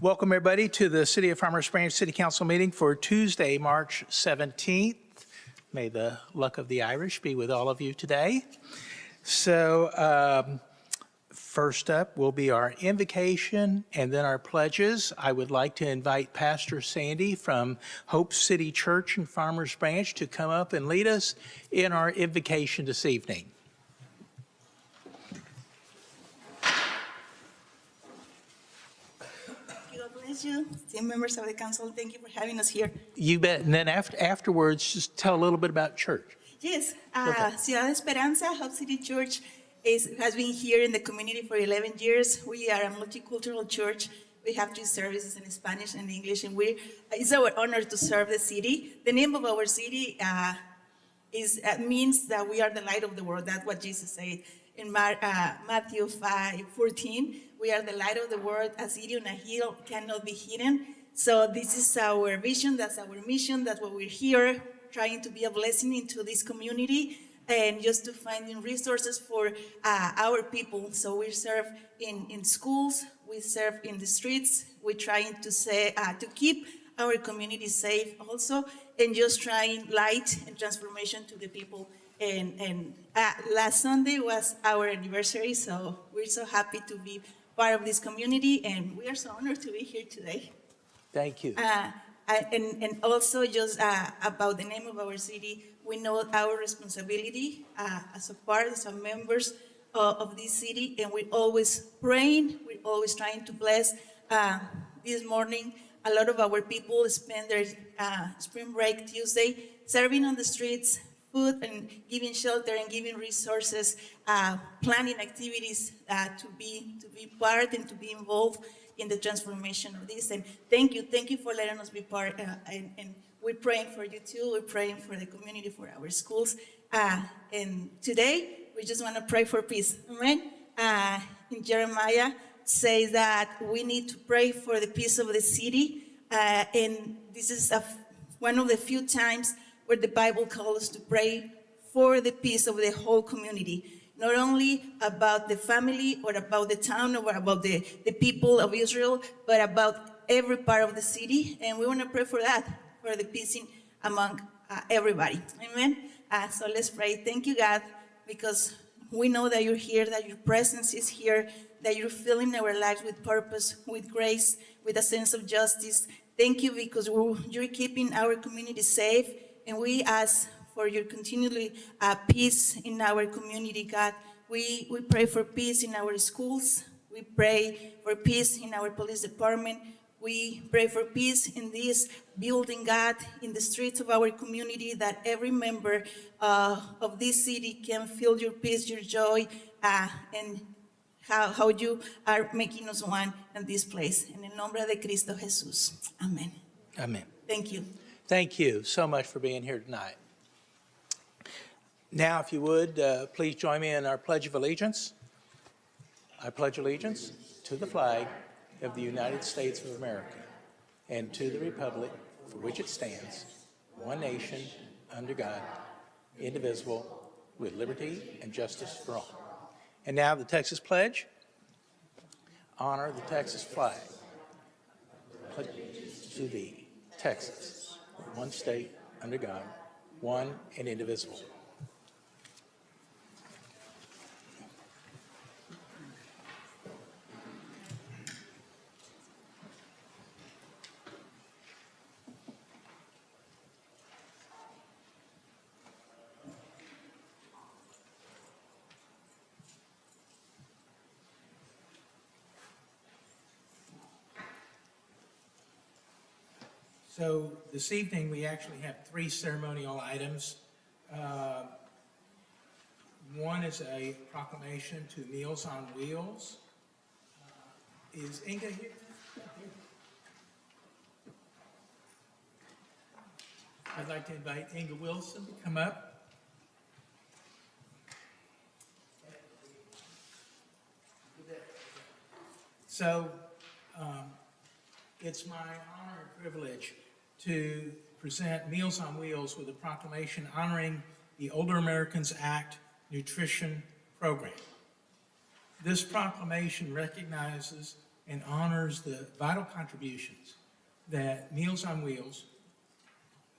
Welcome, everybody, to the City of Farmers Branch City Council meeting for Tuesday, March 17th. May the luck of the Irish be with all of you today. So first up will be our invocation and then our pledges. I would like to invite Pastor Sandy from Hope City Church in Farmers Branch to come up and lead us in our invocation this evening. You, team members of the council, thank you for having us here. You bet. And then afterwards, just tell a little bit about church. Yes, Okay. Ciudad Esperanza, Hope City Church, has been here in the community for 11 years. We are a multicultural church. We have 3 services in Spanish and English, and it's our honor to serve the city. The name of our city means that we are the light of the world. That's what Jesus said in Matthew 5:14. We are the light of the world. A city on a hill cannot be hidden. So this is our vision. That's our mission. That's why we're here, trying to be a blessing into this community and just to finding resources for our people. So we serve in schools. We serve in the streets. We're trying to keep our community safe also, and just trying light and transformation to the people. And last Sunday was our anniversary, so we're so happy to be part of this community, and we are so honored to be here today. Thank you. And also just about the name of our city, we know our responsibility as members of this city, and we're always praying, we're always trying to bless. This morning, a lot of our people spend their spring break Tuesday serving on the streets, food and giving shelter and giving resources, planning activities to be part and to be involved in the transformation of this. And thank you for letting us be part. And we're praying for you too. We're praying for the community, for our schools. And today we just want to pray for peace. Amen. In Jeremiah says that we need to pray for the peace of the city. And this is one of the few times where the Bible calls us to pray for the peace of the whole community, not only about the family or about the town or about the people of Israel, but about every part of the city. And we want to pray for that, for the peace among everybody. Amen. So let's pray. Thank you, God, because we know that you're here, that your presence is here, that you're filling our lives with purpose, with grace, with a sense of justice. Thank you because you're keeping our community safe. And we ask for your continually peace in our community, God. We pray for peace in our schools. We pray for peace in our police department. We pray for peace in this building, God, in the streets of our community, that every member of this city can feel your peace, your joy, and how you are making us one in this place. En el nombre de Cristo Jesús. Amen. Amen. Thank you. Thank you so much for being here tonight. Now, if you would, please join me in our Pledge of Allegiance. I pledge allegiance to the flag of the United States of America and to the republic for which it stands, one nation, under God, indivisible, with liberty and justice for all. And now the Texas Pledge. Honor the Texas flag. Pledge to thee, Texas. One state, under God, one and indivisible. So this evening, we actually have 3 ceremonial items. One is a proclamation to Meals on Wheels. Is Inga here? I'd like to invite Inga Wilson to come up. So it's my honor and privilege to present Meals on Wheels with a proclamation honoring the Older Americans Act Nutrition Program. This proclamation recognizes and honors the vital contributions that Meals on Wheels,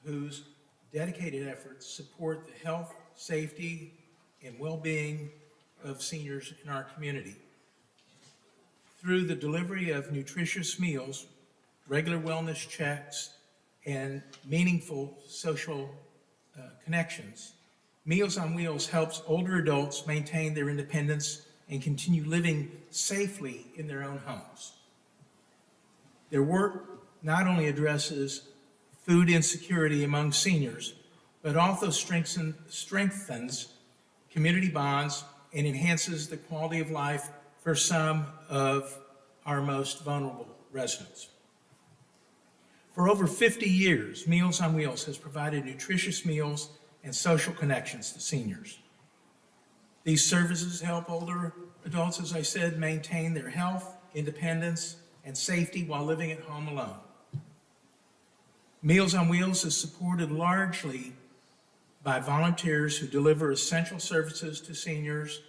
whose dedicated efforts support the health, safety, and well-being of seniors in our community. Through the delivery of nutritious meals, regular wellness checks, and meaningful social connections, Meals on Wheels helps older adults maintain their independence and continue living safely in their own homes. Their work not only addresses food insecurity among seniors, but also strengthens community bonds and enhances the quality of life for some of our most vulnerable residents. For over 50 years, Meals on Wheels has provided nutritious meals and social connections to seniors. These services help older adults, as I said, maintain their health, independence, and safety while living at home alone. Meals on Wheels is supported largely by volunteers who deliver essential services to seniors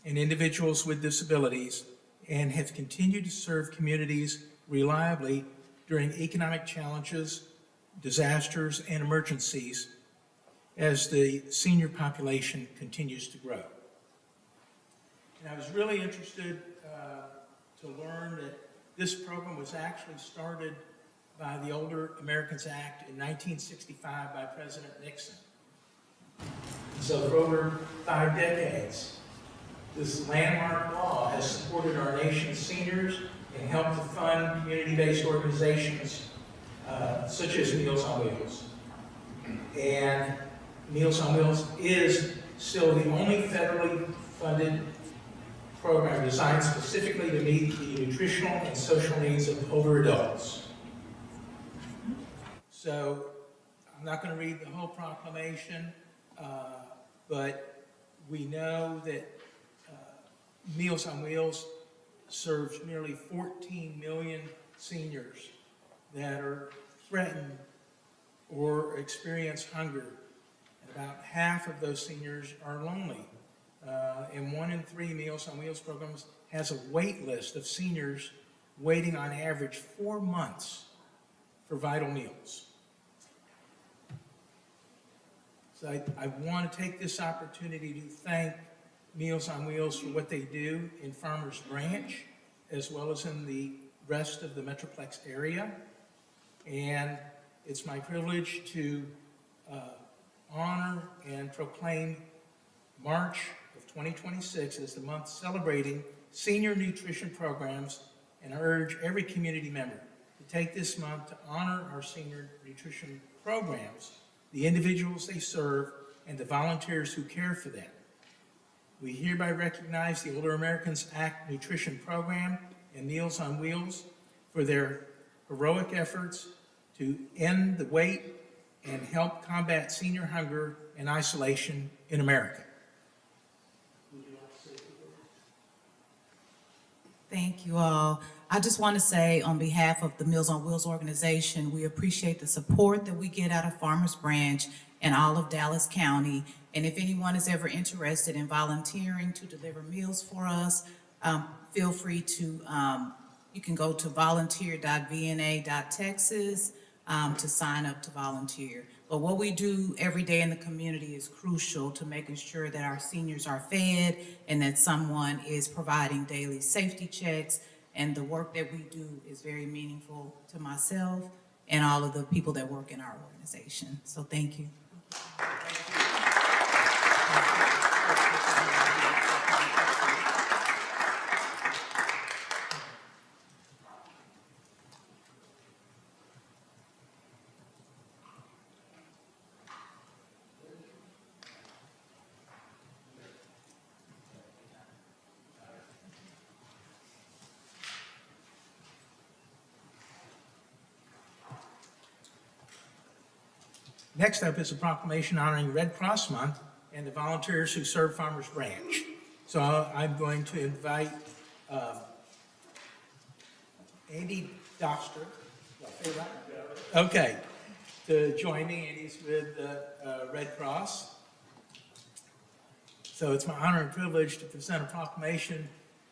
and individuals with disabilities, and have continued to serve communities reliably during economic challenges, disasters, and emergencies as the senior population continues to grow. And I was really interested to learn that this program was actually started by the Older Americans Act in 1965 by President Nixon. So for over 5 decades, this landmark law has supported our nation's seniors and helped to fund community-based organizations such as Meals on Wheels. And Meals on Wheels is still the only federally funded program designed specifically to meet the nutritional and social needs of older adults. So I'm not going to read the whole proclamation, but we know that Meals on Wheels serves nearly 14 million seniors that are threatened or experience hunger. And about half of those seniors are lonely. And 1 in 3 Meals on Wheels programs has a wait list of seniors waiting on average 4 months for vital meals. So I want to take this opportunity to thank Meals on Wheels for what they do in Farmers Branch, as well as in the rest of the Metroplex area. And it's my privilege to honor and proclaim March of 2026 as the month celebrating senior nutrition programs, and I urge every community member to take this month to honor our senior nutrition programs, the individuals they serve, and the volunteers who care for them. We hereby recognize the Older Americans Act Nutrition Program and Meals on Wheels for their heroic efforts to end the wait and help combat senior hunger and isolation in America. Thank you all. I just want to say on behalf of the Meals on Wheels organization, we appreciate the support that we get out of Farmers Branch and all of Dallas County. And if anyone is ever interested in volunteering to deliver meals for us, feel free to, you can go to volunteer.vna.texas to sign up to volunteer. But what we do every day in the community is crucial to making sure that our seniors are fed and that someone is providing daily safety checks. And the work that we do is very meaningful to myself and all of the people that work in our organization. So thank you. Next up is a proclamation honoring Red Cross Month and the volunteers who serve Farmers Branch. So I'm going to invite Andy Doster, okay, to join me. Andy's with Red Cross. So it's my honor and privilege to present a proclamation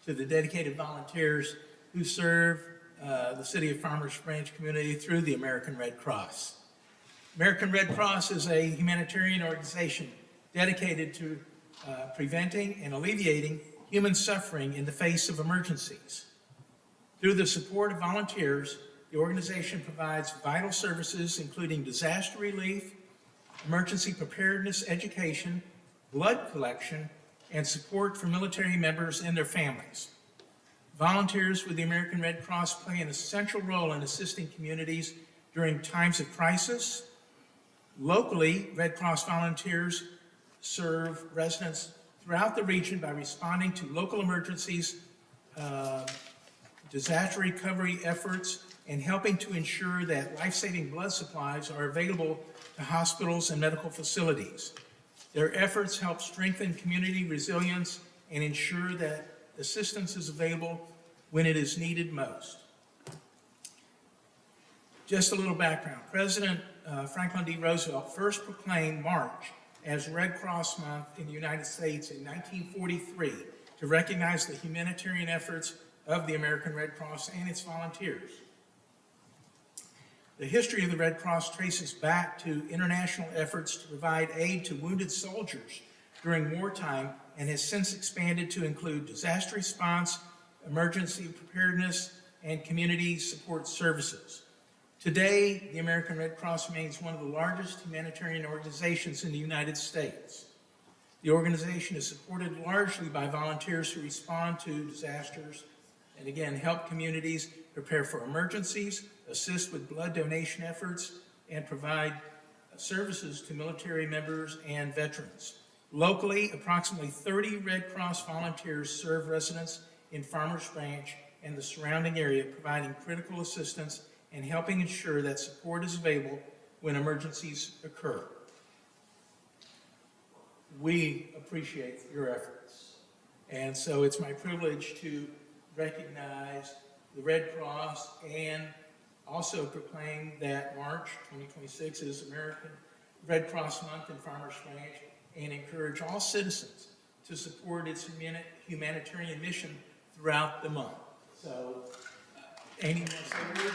to the dedicated volunteers who serve the City of Farmers Branch community through the American Red Cross. American Red Cross is a humanitarian organization dedicated to preventing and alleviating human suffering in the face of emergencies. Through the support of volunteers, the organization provides vital services including disaster relief, emergency preparedness education, blood collection, and support for military members and their families. Volunteers with the American Red Cross play an essential role in assisting communities during times of crisis. Locally, Red Cross volunteers serve residents throughout the region by responding to local emergencies, disaster recovery efforts, and helping to ensure that life-saving blood supplies are available to hospitals and medical facilities. Their efforts help strengthen community resilience and ensure that assistance is available when it is needed most. Just a little background. President Franklin D. Roosevelt first proclaimed March as Red Cross Month in the United States in 1943 to recognize the humanitarian efforts of the American Red Cross and its volunteers. The history of the Red Cross traces back to international efforts to provide aid to wounded soldiers during wartime and has since expanded to include disaster response, emergency preparedness, and community support services. Today, the American Red Cross remains one of the largest humanitarian organizations in the United States. The organization is supported largely by volunteers who respond to disasters and again, help communities prepare for emergencies, assist with blood donation efforts, and provide services to military members and veterans. Locally, approximately 30 Red Cross volunteers serve residents in Farmers Branch and the surrounding area, providing critical assistance and helping ensure that support is available when emergencies occur. We appreciate your efforts. And so it's my privilege to recognize the Red Cross and also proclaim that March 2026 is American Red Cross Month in Farmers Branch and encourage all citizens to support its humanitarian mission throughout the month. So, Amy, want to say a word?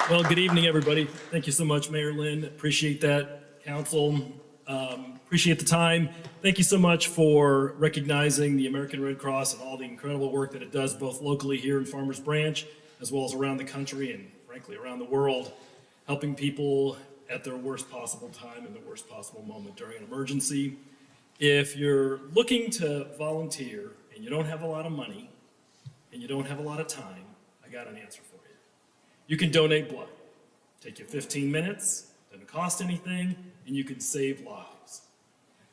Well, good evening, everybody. Thank you so much, Mayor Lynn. Appreciate that, Council. Appreciate the time. Thank you so much for recognizing the American Red Cross and all the incredible work that it does both locally here in Farmers Branch as well as around the country and frankly around the world, helping people at their worst possible time in the worst possible moment during an emergency. If you're looking to volunteer and you don't have a lot of money and you don't have a lot of time, I got an answer for you. You can donate blood. Take you 15 minutes, doesn't cost anything, and you can save lives.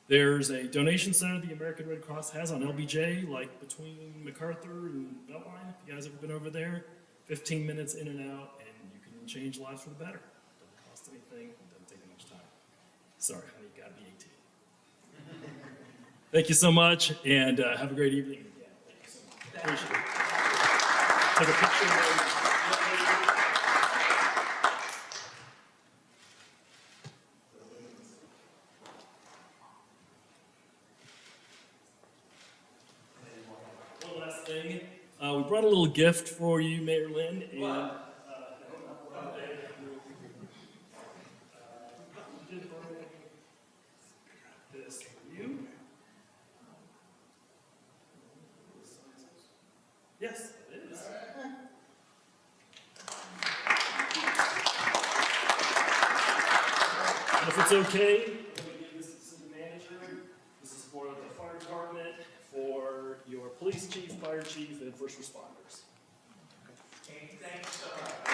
There's a donation center the American Red Cross has on LBJ, like between MacArthur and Beltline. If you guys ever been over there, 15 minutes in and out, and you can change lives for the better. Doesn't cost anything, doesn't take much time. Sorry, honey, you gotta be 18. Thank you so much, and have a great evening. Yeah, thank you so much. Appreciate it. Take a picture. One last thing. We brought a little gift for you, Mayor Lynn, and this for you. Yes, it is. And if it's okay, let me give this to the manager. This is for the fire department, for your police chief, fire chief, and first responders. Amy, thank you so much.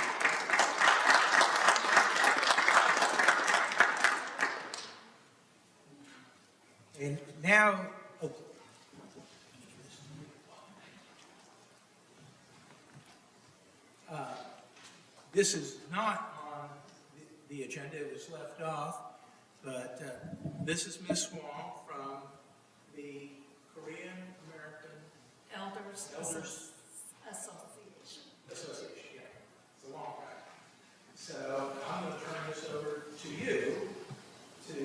And now, this is not on the agenda, it was left off, but this is Ms. Wong from the Korean American Elders Elders Association. Association. Yeah, it's a long time. So I'm going to turn this over to you to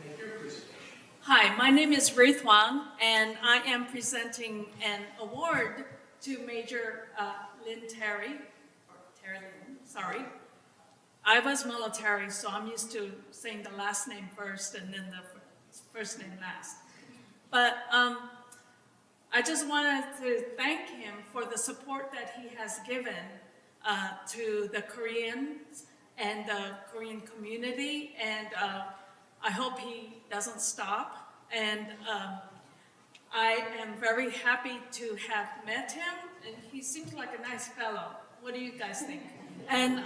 make your presentation. Hi, my name is Ruth Huang, and I am presenting an award to Major Lynn Terry, or Terry Lynn, sorry. I was military, so I'm used to saying the last name first and then the first name last. But I just wanted to thank him for the support that he has given to the Koreans and the Korean community, and I hope he doesn't stop. And I am very happy to have met him, and he seems like a nice fellow. What do you guys think? And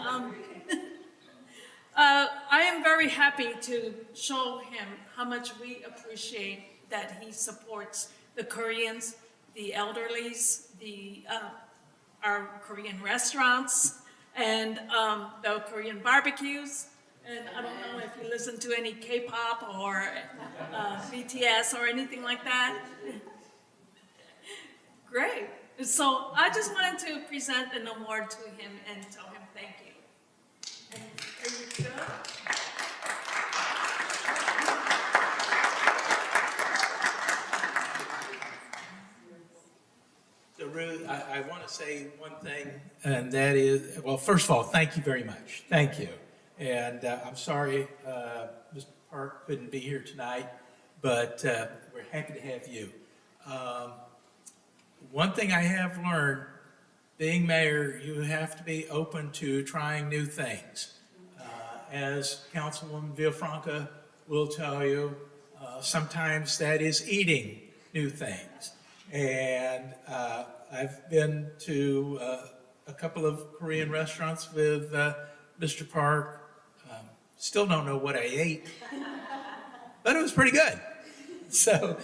I am very happy to show him how much we appreciate that he supports the Koreans, the elderlies, our Korean restaurants, and the Korean barbecues. And I don't know if you listen to any K-pop or BTS or anything like that. Great. So I just wanted to present an award to him and tell him thank you. And there you go. So Ruth, I want to say one thing, and that is, well, first of all, thank you very much. Thank you. And I'm sorry Mr. Park couldn't be here tonight, but we're happy to have you. One thing I have learned, being mayor, you have to be open to trying new things. As Councilwoman Villafranca will tell you, sometimes that is eating new things. And I've been to a couple of Korean restaurants with Mr. Park. Still don't know what I ate, but it was pretty good. So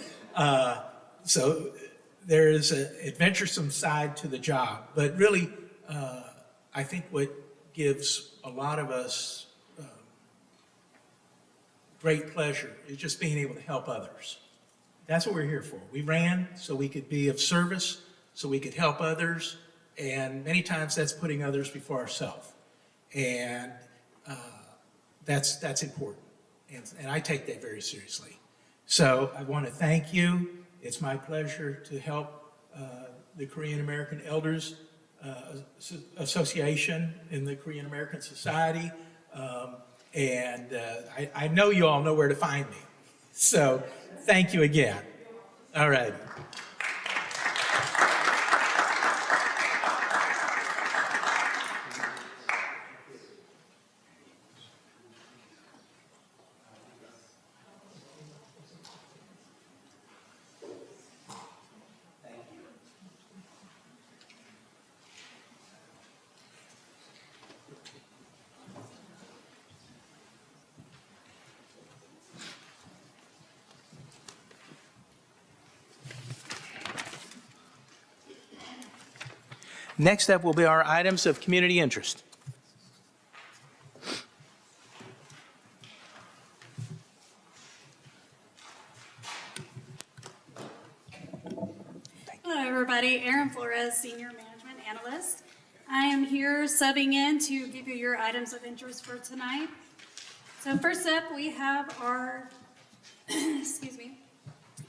there's an adventuresome side to the job, but really, I think what gives a lot of us great pleasure is just being able to help others. That's what we're here for. We ran so we could be of service, so we could help others, and many times that's putting others before ourselves. And that's important, and I take that very seriously. So I want to thank you. It's my pleasure to help the Korean American Elders Association in the Korean American Society, and I know you all know where to find me. So thank you again. All right. Next up will be our items of community interest. Hello, everybody. Erin Flores, Senior Management Analyst. I am here subbing in to give you your items of interest for tonight. So first up, we have our, excuse me,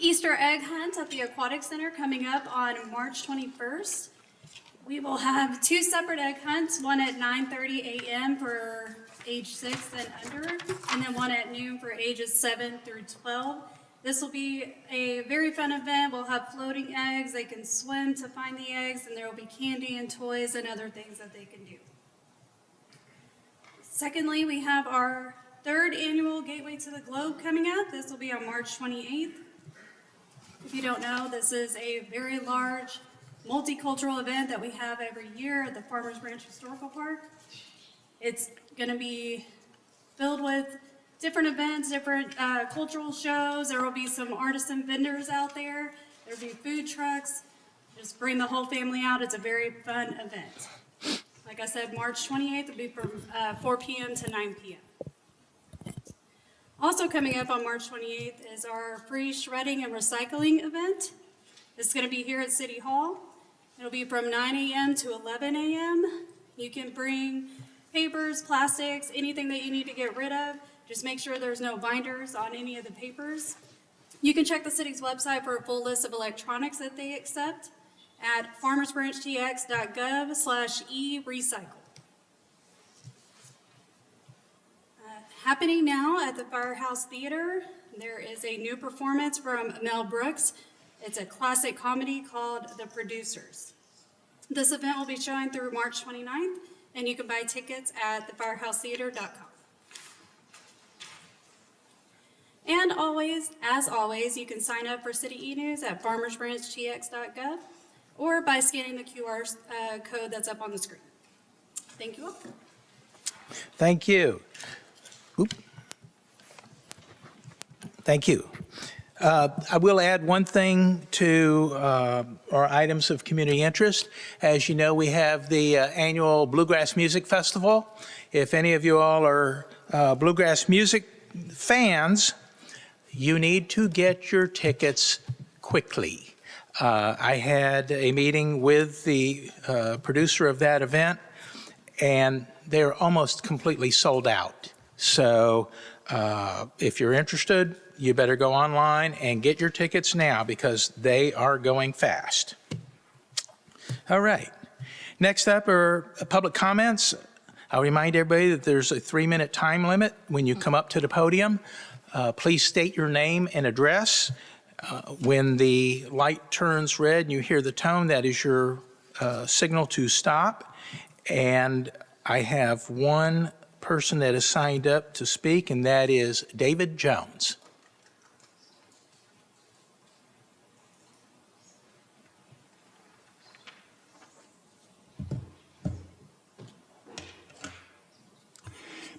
Easter egg hunt at the Aquatic Center coming up on March 21st. We will have two separate egg hunts, one at 9:30 a.m. for age 6 and under, and then one at noon for ages 7 through 12. This will be a very fun event. We'll have floating eggs. They can swim to find the eggs, and there will be candy and toys and other things that they can do. Secondly, we have our third annual Gateway to the Globe coming up. This will be on March 28th. If you don't know, this is a very large multicultural event that we have every year at the Farmers Branch Historical Park. It's going to be filled with different events, different cultural shows. There will be some artisan vendors out there. There will be food trucks. Just bring the whole family out. It's a very fun event. Like I said, March 28th will be from 4 p.m. to 9 p.m. Also coming up on March 28th is our free shredding and recycling event. It's going to be here at City Hall. It'll be from 9 a.m. to 11 a.m. You can bring papers, plastics, anything that you need to get rid of. Just make sure there's no binders on any of the papers. You can check the city's website for a full list of electronics that they accept at farmersbranchtx.gov/e-recycle. Happening now at the Firehouse Theater, there is a new performance from Mel Brooks. It's a classic comedy called The Producers. This event will be showing through March 29th, and you can buy tickets at thefirehousetheater.com. And always, as always, you can sign up for City E-News at farmersbranchtx.gov or by scanning the QR code that's up on the screen. Thank you all. Thank you. Oop. Thank you. I will add one thing to our items of community interest. As you know, we have the annual Bluegrass Music Festival. If any of you all are bluegrass music fans, you need to get your tickets quickly. I had a meeting with the producer of that event, and they're almost completely sold out. So if you're interested, you better go online and get your tickets now because they are going fast. All right. Next up are public comments. I'll remind everybody that there's a 3-minute time limit when you come up to the podium. Please state your name and address. When the light turns red and you hear the tone, that is your signal to stop. And I have one person that has signed up to speak, and that is David Jones.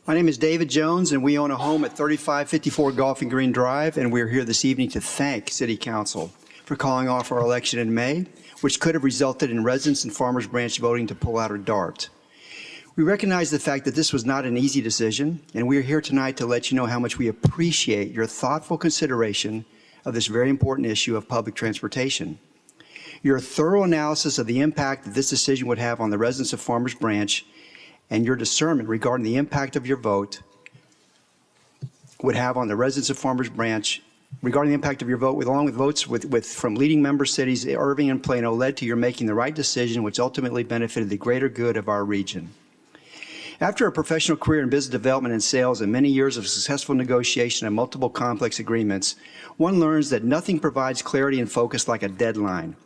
My name is David Jones, and we own a home at 3554 Golfing Green Drive, and we're here this evening to thank City Council for calling off our election in May, which could have resulted in residents in Farmers Branch voting to pull out or dart. We recognize the fact that this was not an easy decision, and we are here tonight to let you know how much we appreciate your thoughtful consideration of this very important issue of public transportation. Your thorough analysis of the impact that this decision would have on the residents of Farmers Branch and your discernment regarding the impact of your vote would have on the residents of Farmers Branch, regarding the impact of your vote, along with votes from leading member cities, Irving and Plano, led to your making the right decision, which ultimately benefited the greater good of our region. After a professional career in business development and sales and many years of successful negotiation of multiple complex agreements, one learns that nothing provides clarity and focus like a deadline.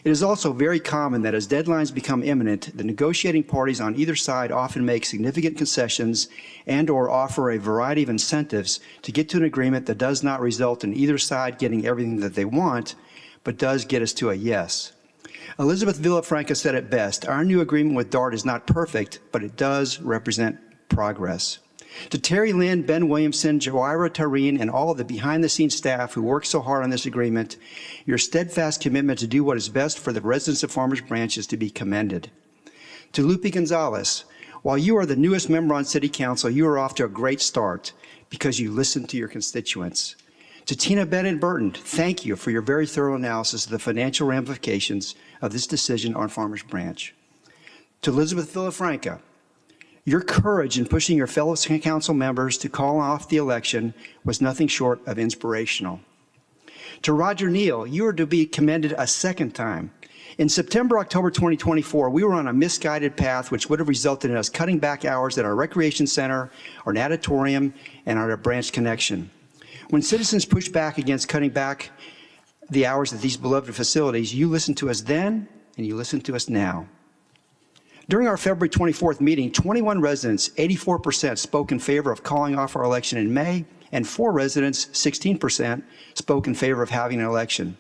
It is also very common that as deadlines become imminent, the negotiating parties on either side often make significant concessions and/or offer a variety of incentives to get to an agreement that does not result in either side getting everything that they want, but does get us to a yes. Elizabeth Villafranca said it best, our new agreement with DART is not perfect, but it does represent progress. To Terry Lynn, Ben Williamson, Joira Tareen, and all of the behind-the-scenes staff who worked so hard on this agreement, your steadfast commitment to do what is best for the residents of Farmers Branch is to be commended. To Lupe Gonzalez, while you are the newest member on City Council, you are off to a great start because you listened to your constituents. To Tina Bennett Burton, thank you for your very thorough analysis of the financial ramifications of this decision on Farmers Branch. To Elizabeth Villafranca, your courage in pushing your fellow council members to call off the election was nothing short of inspirational. To Roger Neal, you are to be commended a second time. In September, October 2024, we were on a misguided path which would have resulted in us cutting back hours at our recreation center, our natatorium, and our branch connection. When citizens pushed back against cutting back the hours at these beloved facilities, you listened to us then, and you listen to us now. During our February 24th meeting, 21 residents, 84%, spoke in favor of calling off our election in May, and 4 residents, 16%, spoke in favor of having an election.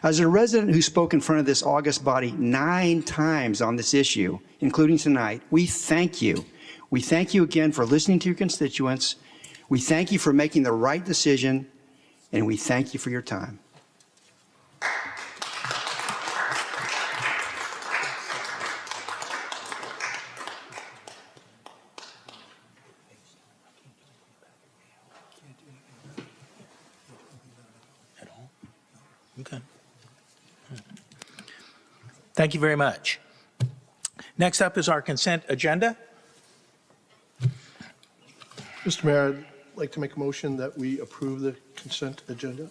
As a resident who spoke in front of this august body 9 times on this issue, including tonight, we thank you. We thank you again for listening to your constituents. We thank you for making the right decision, and we thank you for your time. Okay. Thank you very much. Next up is our consent agenda. Mr. Mayor, I'd like to make a motion that we approve the consent agenda.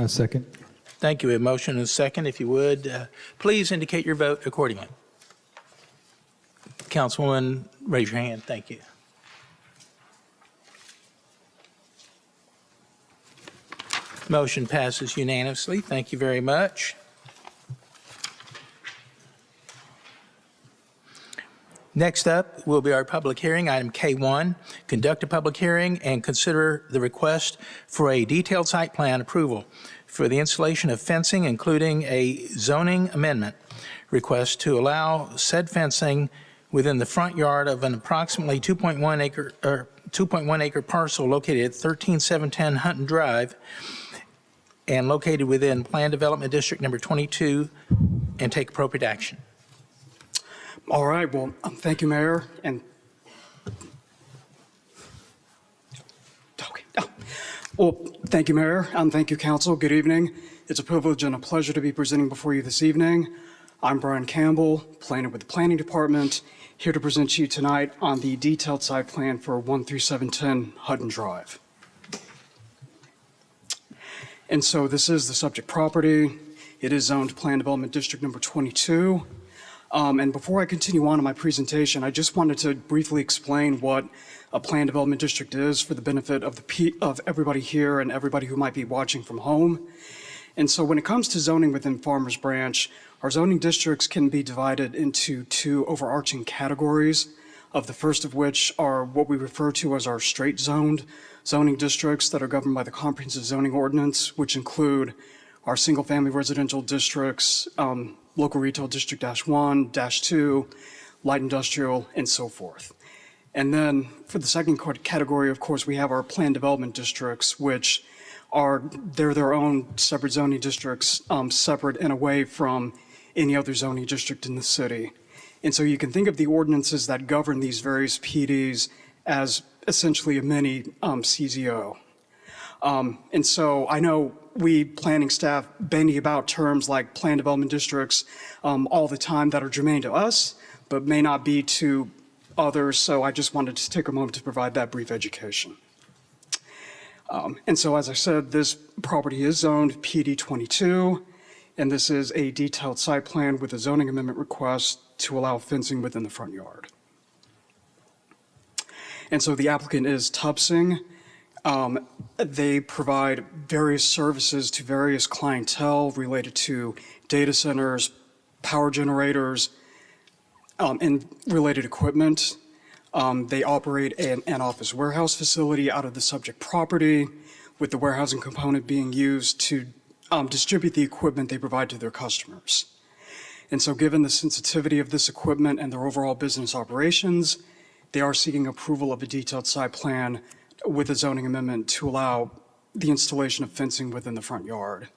Second. Thank you. A motion and a second. If you would, please indicate your vote accordingly. Councilwoman, raise your hand. Thank you. Motion passes unanimously. Thank you very much. Next up will be our public hearing, item K1. Conduct a public hearing and consider the request for a detailed site plan approval for the installation of fencing, including a zoning amendment request to allow said fencing within the front yard of an approximately 2.1 acre parcel located at 13710 Hutton Drive and located within Plan Development District Number 22, and take appropriate action. All right, well, thank you, Mayor, and well, thank you, Mayor, and thank you, Council. Good evening. It's a privilege and a pleasure to be presenting before you this evening. I'm Brian Campbell, planner with the Planning Department, here to present to you tonight on the detailed site plan for 13710 Hutton Drive. And so this is the subject property. It is zoned Plan Development District Number 22. And before I continue on in my presentation, I just wanted to briefly explain what a Plan Development District is for the benefit of everybody here and everybody who might be watching from home. And so when it comes to zoning within Farmers Branch, our zoning districts can be divided into two overarching categories, of the first of which are what we refer to as our straight zoned zoning districts that are governed by the Comprehensive Zoning Ordinance, which include our single-family residential districts, local retail district -1, -2, light industrial, and so forth. And then for the second category, of course, we have our planned development districts, which they're their own separate zoning districts, separate and away from any other zoning district in the city. And so you can think of the ordinances that govern these various PDs as essentially a mini CZO. And so I know we planning staff bandy about terms like planned development districts all the time that are germane to us, but may not be to others. So I just wanted to take a moment to provide that brief education. And so, as I said, this property is zoned PD 22, and this is a detailed site plan with a zoning amendment request to allow fencing within the front yard. And so the applicant is Tubsing. They provide various services to various clientele related to data centers, power generators, and related equipment. They operate an office warehouse facility out of the subject property, with the warehousing component being used to distribute the equipment they provide to their customers. And so given the sensitivity of this equipment and their overall business operations, they are seeking approval of a detailed site plan with a zoning amendment to allow the installation of fencing within the front yard.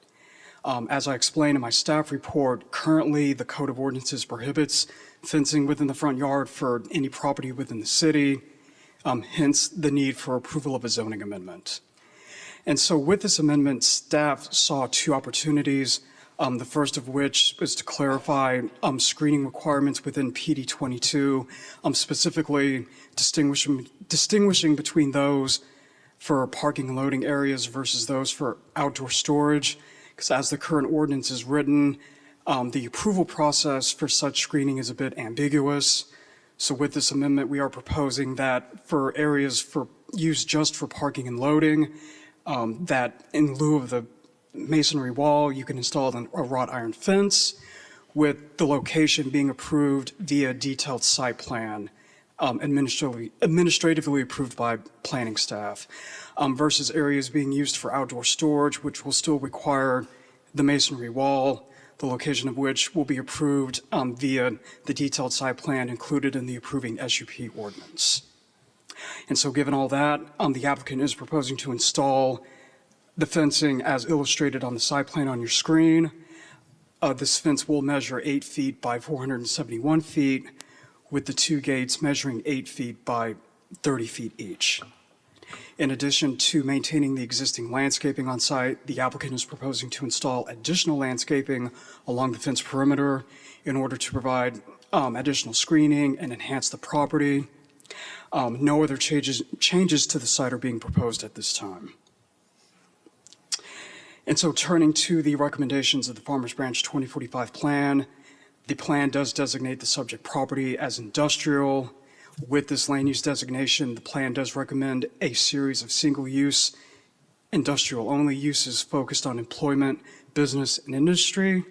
As I explained in my staff report, currently the Code of Ordinances prohibits fencing within the front yard for any property within the city, hence the need for approval of a zoning amendment. And so with this amendment, staff saw two opportunities, the first of which is to clarify screening requirements within PD 22, specifically distinguishing between those for parking and loading areas versus those for outdoor storage, because as the current ordinance is written, the approval process for such screening is a bit ambiguous. So with this amendment, we are proposing that for areas for use just for parking and loading, that in lieu of the masonry wall, you can install a wrought iron fence, with the location being approved via detailed site plan, administratively approved by planning staff, versus areas being used for outdoor storage, which will still require the masonry wall, the location of which will be approved via the detailed site plan included in the approving SUP ordinance. And so given all that, the applicant is proposing to install the fencing as illustrated on the site plan on your screen. This fence will measure 8 feet by 471 feet, with the two gates measuring 8 feet by 30 feet each. In addition to maintaining the existing landscaping on site, the applicant is proposing to install additional landscaping along the fence perimeter in order to provide additional screening and enhance the property. No other changes to the site are being proposed at this time. And so turning to the recommendations of the Farmers Branch 2045 plan, the plan does designate the subject property as industrial. With this land use designation, the plan does recommend a series of single-use, industrial-only uses focused on employment, business, and industry.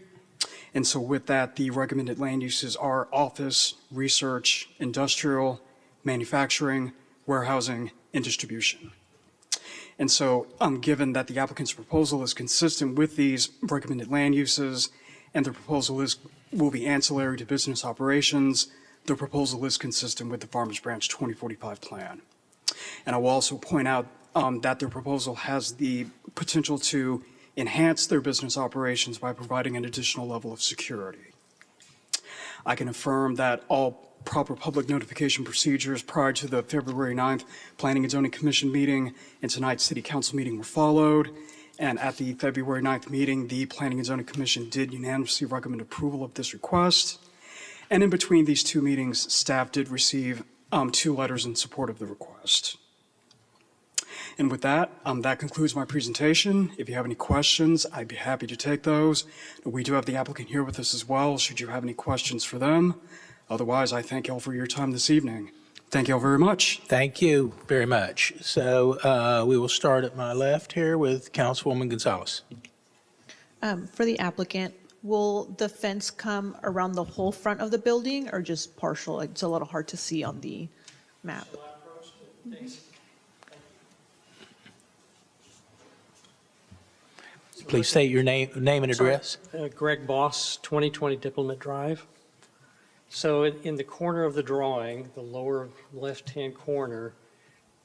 And so with that, the recommended land uses are office, research, industrial, manufacturing, warehousing, and distribution. And so, given that the applicant's proposal is consistent with these recommended land uses, and the proposal will be ancillary to business operations, the proposal is consistent with the Farmers Branch 2045 plan. And I will also point out that their proposal has the potential to enhance their business operations by providing an additional level of security. I can affirm that all proper public notification procedures prior to the February 9th Planning and Zoning Commission meeting and tonight's City Council meeting were followed. And at the February 9th meeting, the Planning and Zoning Commission did unanimously recommend approval of this request. And in between these two meetings, staff did receive 2 letters in support of the request. And with that, that concludes my presentation. If you have any questions, I'd be happy to take those. We do have the applicant here with us as well, should you have any questions for them. Otherwise, I thank you all for your time this evening. Thank you all very much. Thank you very much. So we will start at my left here with Councilwoman Gonzalez. For the applicant, will the fence come around the whole front of the building or just partial? It's a little hard to see on the map. Please state your name and address. Greg Boss, 2020 Diplomat Drive. So in the corner of the drawing, the lower left-hand corner,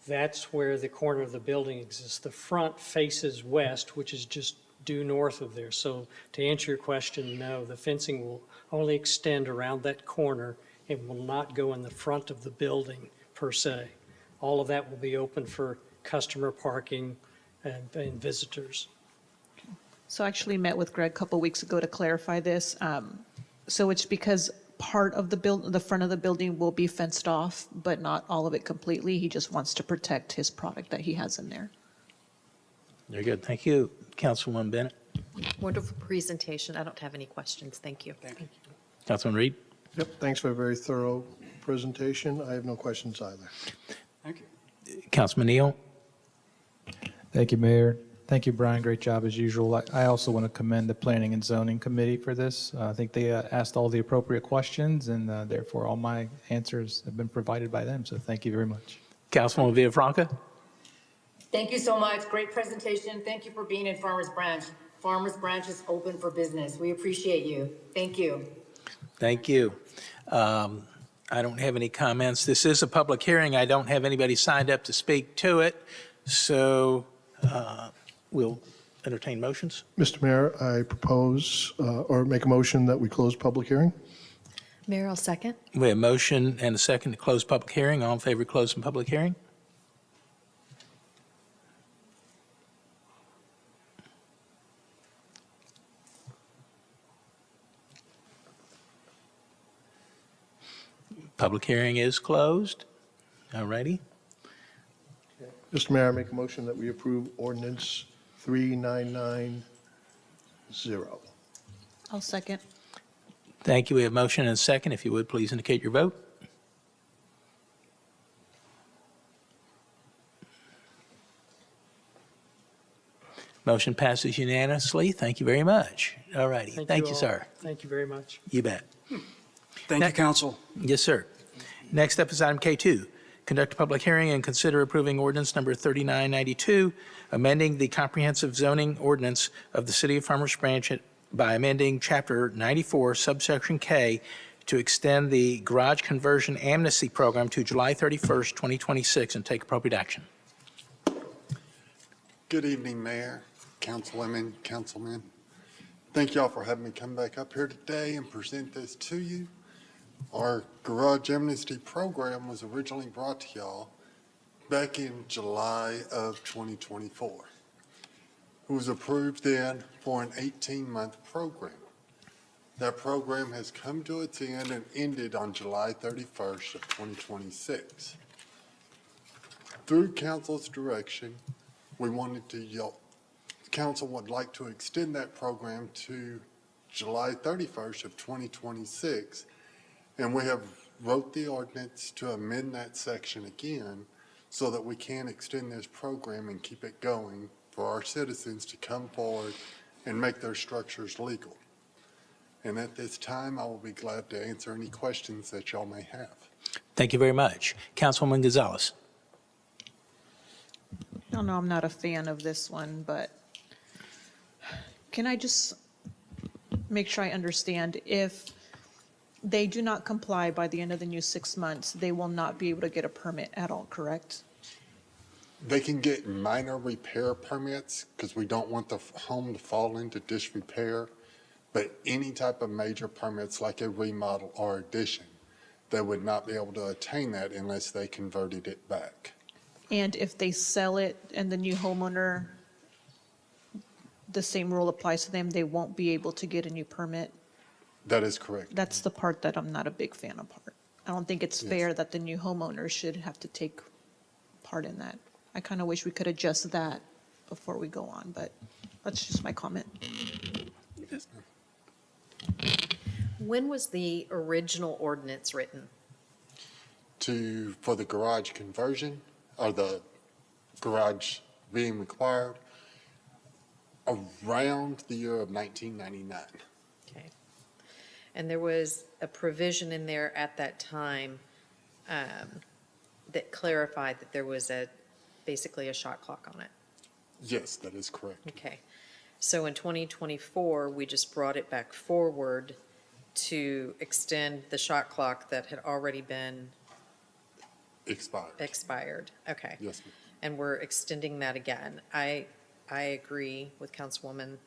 that's where the corner of the building exists. The front faces west, which is just due north of there. So to answer your question, no, the fencing will only extend around that corner and will not go in the front of the building per se. All of that will be open for customer parking and visitors. So I actually met with Greg a couple weeks ago to clarify this. So it's because part of the front of the building will be fenced off, but not all of it completely. He just wants to protect his product that he has in there. Very good. Thank you. Councilwoman Bennett. Wonderful presentation. I don't have any questions. Thank you. Councilman Reed. Yep, thanks for a very thorough presentation. I have no questions either. Thank you. Councilman Neal. Thank you, Mayor. Thank you, Brian. Great job as usual. I also want to commend the Planning and Zoning Committee for this. I think they asked all the appropriate questions, and therefore all my answers have been provided by them. So thank you very much. Councilwoman Villafranca. Thank you so much. Great presentation. Thank you for being in Farmers Branch. Farmers Branch is open for business. We appreciate you. Thank you. Thank you. I don't have any comments. This is a public hearing. I don't have anybody signed up to speak to it. So we'll entertain motions. Mr. Mayor, I propose or make a motion that we close public hearing. Mayor, I'll second. We have a motion and a second to close public hearing. All in favor of closing public hearing? Public hearing is closed. All righty. Mr. Mayor, I make a motion that we approve ordinance 3990. I'll second. Thank you. We have a motion and a second. If you would, please indicate your vote. Motion passes unanimously. Thank you very much. All righty. Thank you, all. sir. Thank you very much. You bet. Thank you, council. Yes, sir. Next up is item K2. Conduct a public hearing and consider approving ordinance number 3992, amending the comprehensive zoning ordinance of the City of Farmers Branch by amending Chapter 94, subsection K, to extend the garage conversion amnesty program to July 31st, 2026, and take appropriate action. Good evening, Mayor, Councilwomen, Councilmen. Thank y'all for having me come back up here today and present this to you. Our garage amnesty program was originally brought to y'all back in July of 2024. It was approved then for an 18-month program. That program has come to its end and ended on July 31st of 2026. Through council's direction, we wanted to council would like to extend that program to July 31st of 2026. And we have wrote the ordinance to amend that section again so that we can extend this program and keep it going for our citizens to come forward and make their structures legal. And at this time, I will be glad to answer any questions that y'all may have. Thank you very much. Councilwoman Gonzalez. I don't know, I'm not a fan of this one, but can I just make sure I understand? If they do not comply by the end of the new 6 months, they will not be able to get a permit at all, correct? They can get minor repair permits because we don't want the home to fall into disrepair. But any type of major permits like a remodel or addition, they would not be able to attain that unless they converted it back. And if they sell it and the new homeowner, the same rule applies to them, they won't be able to get a new permit? That is correct. That's the part that I'm not a big fan of part. I don't think it's Yes. fair that the new homeowner should have to take part in that. I kind of wish we could adjust that before we go on, but that's just my comment. Yes, ma'am. When was the original ordinance written? For the garage conversion or the garage being required around the year of 1999. Okay. And there was a provision in there at that time that clarified that there was basically a shot clock on it. Yes, that is correct. Okay. So in 2024, we just brought it back forward to extend the shot clock that had already been expired. Okay. Yes, ma'am. And we're extending that again. I agree with Councilwoman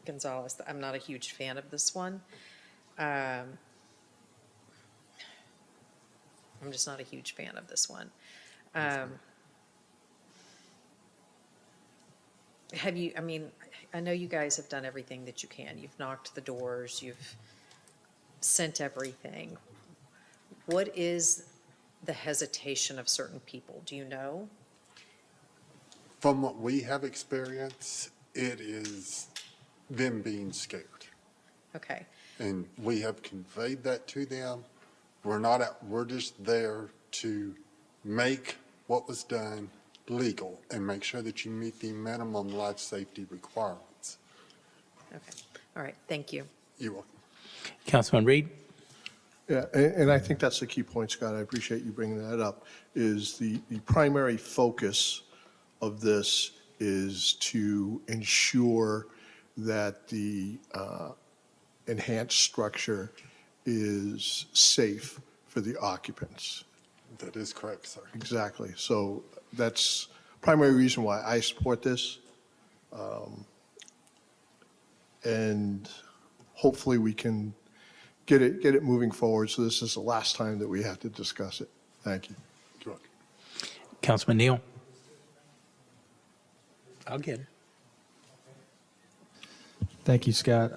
Gonzalez. I'm not a huge fan of this one. I'm just not a huge fan of this one. I know you guys have done everything that you can. You've knocked the doors, you've sent everything. What is the hesitation of certain people? Do you know? From what we have experienced, it is them being scared. Okay. And we have conveyed that to them. We're just there to make what was done legal and make sure that you meet the minimum life safety requirements. Okay. All right. Thank you. You're welcome. Councilman Reed. Yeah, and I think that's the key point, Scott. I appreciate you bringing that up, is the primary focus of this is to ensure that the enhanced structure is safe for the occupants. That is correct, sir. Exactly. So that's primary reason why I support this. And hopefully we can get it moving forward. So this is the last time that we have to discuss it. Thank you. You're welcome. Councilman Neal. I'll get it. Thank you, Scott.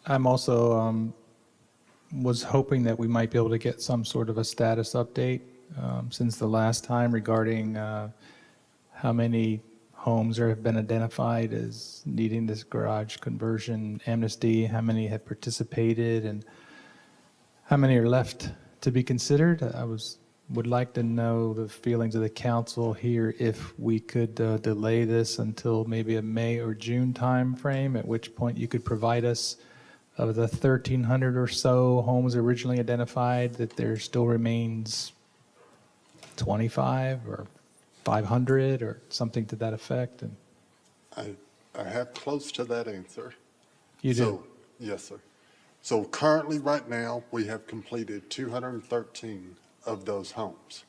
I'm also was hoping that we might be able to get some sort of a status update since the last time regarding how many homes there have been identified as needing this garage conversion amnesty, how many have participated, and how many are left to be considered. Would like to know the feelings of the council here if we could delay this until maybe a May or June timeframe, at which point you could provide us of the 1,300 or so homes originally identified, that there still remains 25 or 500 or something to that effect. And I have close to that answer. you do. So, yes, sir. So currently, right now, we have completed 213 of those homes.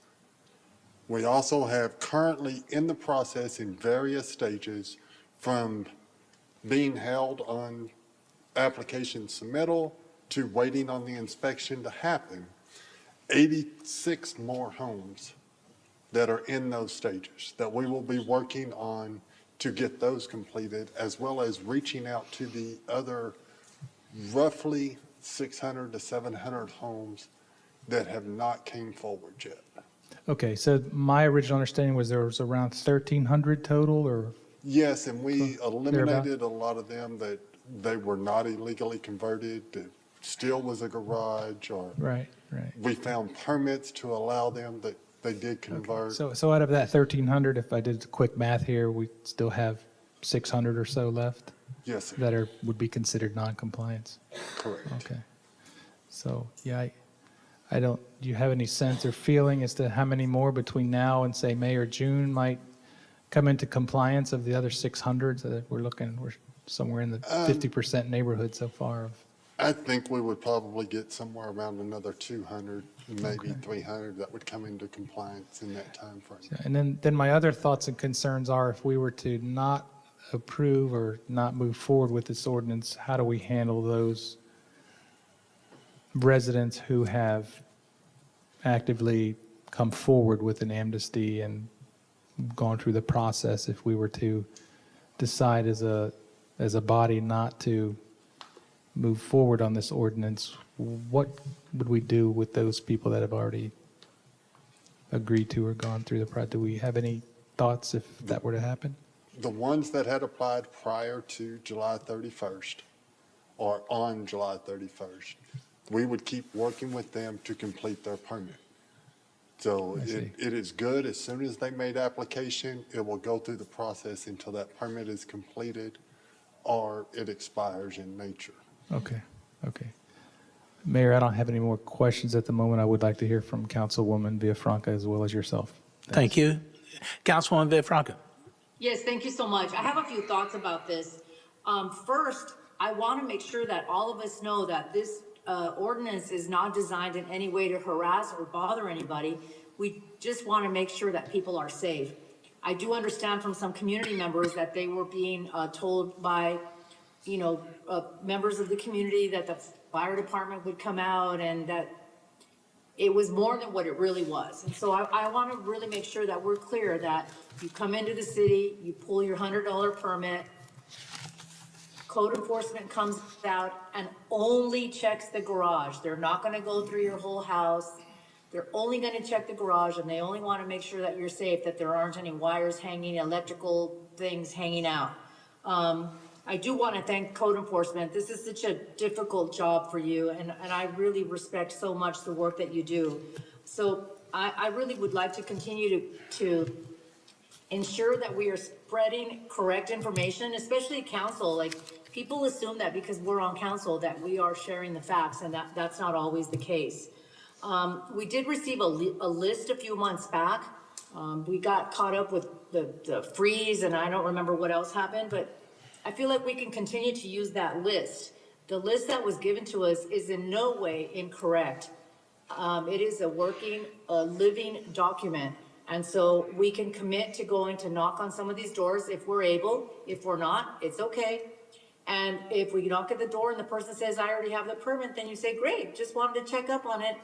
We also have currently in the process in various stages from being held on application submittal to waiting on the inspection to happen, 86 more homes that are in those stages that we will be working on to get those completed, as well as reaching out to the other roughly 600 to 700 homes that have not came forward yet. Okay, so my original understanding was there was around 1,300 total, or? Yes, and we Thereabout? eliminated a lot of them that they were not illegally converted, that still was a garage, or Right, right. we found permits to allow them that they did convert. So out of that 1,300, if I did quick math here, we still have 600 or so left Yes, sir. that would be considered non-compliance? Correct. Okay. So, yeah, I don't, do you have any sense or feeling as to how many more between now and, say, May or June might come into compliance of the other 600? So that we're somewhere in the 50% neighborhood so far of. I think we would probably get somewhere around another 200, maybe 300 that would come into compliance in that time frame. And then my other thoughts and concerns are if we were to not approve or not move forward with this ordinance, how do we handle those residents who have actively come forward with an amnesty and gone through the process if we were to decide as a body not to move forward on this ordinance? What would we do with those people that have already agreed to or gone through the process? Do we have any thoughts if that were to happen? The ones that had applied prior to July 31st or on July 31st, we would keep working with them to complete their permit. So I see. it is good. As soon as they made application, it will go through the process until that permit is completed or it expires in nature. Okay, okay. Mayor, I don't have any more questions at the moment. I would like to hear from Councilwoman Villafranca as well as yourself. Thank you. Councilwoman Villafranca. Yes, thank you so much. I have a few thoughts about this. First, I want to make sure that all of us know that this ordinance is not designed in any way to harass or bother anybody. We just want to make sure that people are safe. I do understand from some community members that they were being told by, members of the community that the fire department would come out and that it was more than what it really was. And so I want to really make sure that we're clear that you come into the city, you pull your $100 permit, code enforcement comes out and only checks the garage. They're not going to go through your whole house. They're only going to check the garage, and they only want to make sure that you're safe, that there aren't any wires hanging, electrical things hanging out. I do want to thank code enforcement. This is such a difficult job for you, and I really respect so much the work that you do. So I really would like to continue to ensure that we are spreading correct information, especially council. Like, people assume that because we're on council that we are sharing the facts, and that's not always the case. We did receive a list a few months back. We got caught up with the freeze, and I don't remember what else happened, but I feel like we can continue to use that list. The list that was given to us is in no way incorrect. It is a working, living document. And so we can commit to going to knock on some of these doors if we're able. If we're not, it's okay. And if we knock at the door and the person says, I already have the permit, then you say, great, just wanted to check up on it,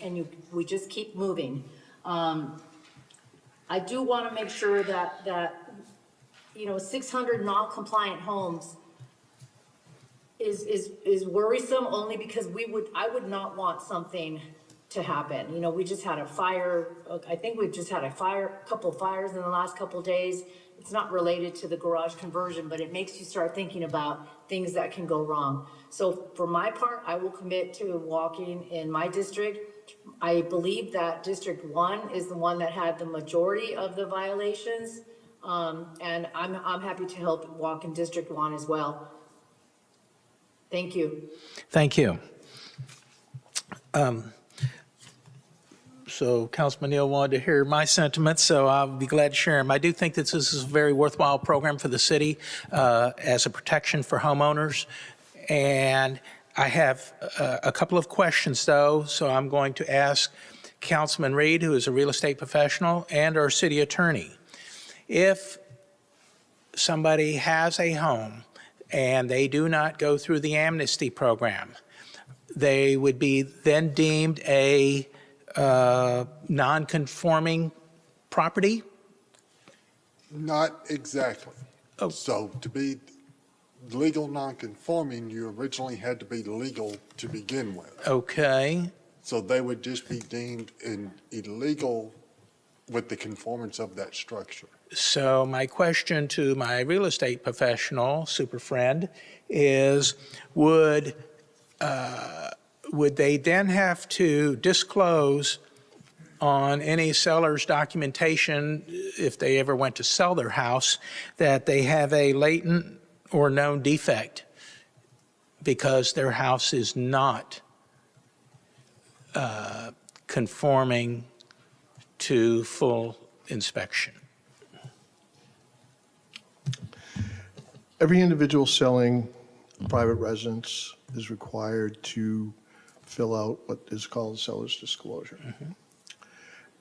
and we just keep moving. I do want to make sure that 600 non-compliant homes is worrisome, only because I would not want something to happen. We just had a fire. I think we've just had a couple fires in the last couple of days. It's not related to the garage conversion, but it makes you start thinking about things that can go wrong. So for my part, I will commit to walking in my district. I believe that District 1 is the one that had the majority of the violations. And I'm happy to help walk in District 1 as well. Thank you. Thank you. So Councilman Neal wanted to hear my sentiments, so I'll be glad to share them. I do think that this is a very worthwhile program for the city as a protection for homeowners. And I have a couple of questions, though, so I'm going to ask Councilman Reed, who is a real estate professional, and our city attorney. If somebody has a home and they do not go through the amnesty program, they would be then deemed a non-conforming property? Not exactly. Oh. So to be legal non-conforming, you originally had to be legal to begin with. Okay. So they would just be deemed an illegal with the conformance of that structure. So my question to my real estate professional, super friend, is would they then have to disclose on any seller's documentation, if they ever went to sell their house, that they have a latent or known defect because their house is not conforming to full inspection? Every individual selling private residence is required to fill out what is called seller's disclosure.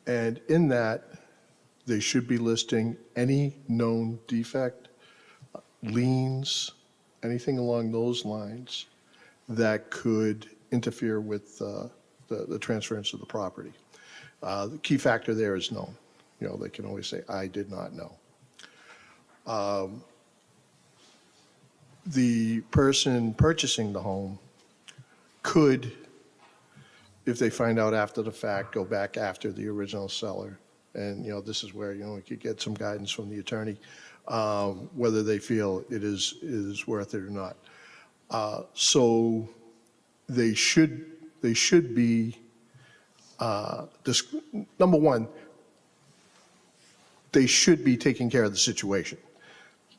And in that, they should be listing any known defect, liens, anything along those lines that could interfere with the transference of the property. The key factor there is known. You know, they can always say, I did not know. The person purchasing the home could, if they find out after the fact, go back after the original seller. And, you know, this is where, you know, we could get some guidance from the attorney, whether they feel it is worth it or not. So they should be, number one, they should be taking care of the situation.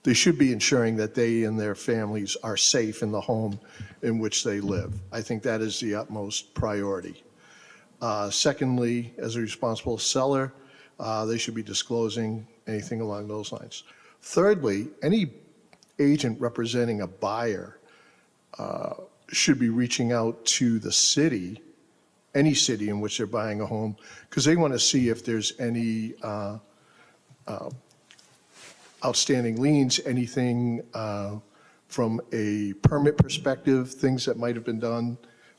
They should be ensuring that they and their families are safe in the home in which they live. I think that is the utmost priority. Secondly, as a responsible seller, they should be disclosing anything along those lines. Thirdly, any agent representing a buyer should be reaching out to the city, any city in which they're buying a home, because they want to see if there's any outstanding liens, anything from a permit perspective, things that might have been done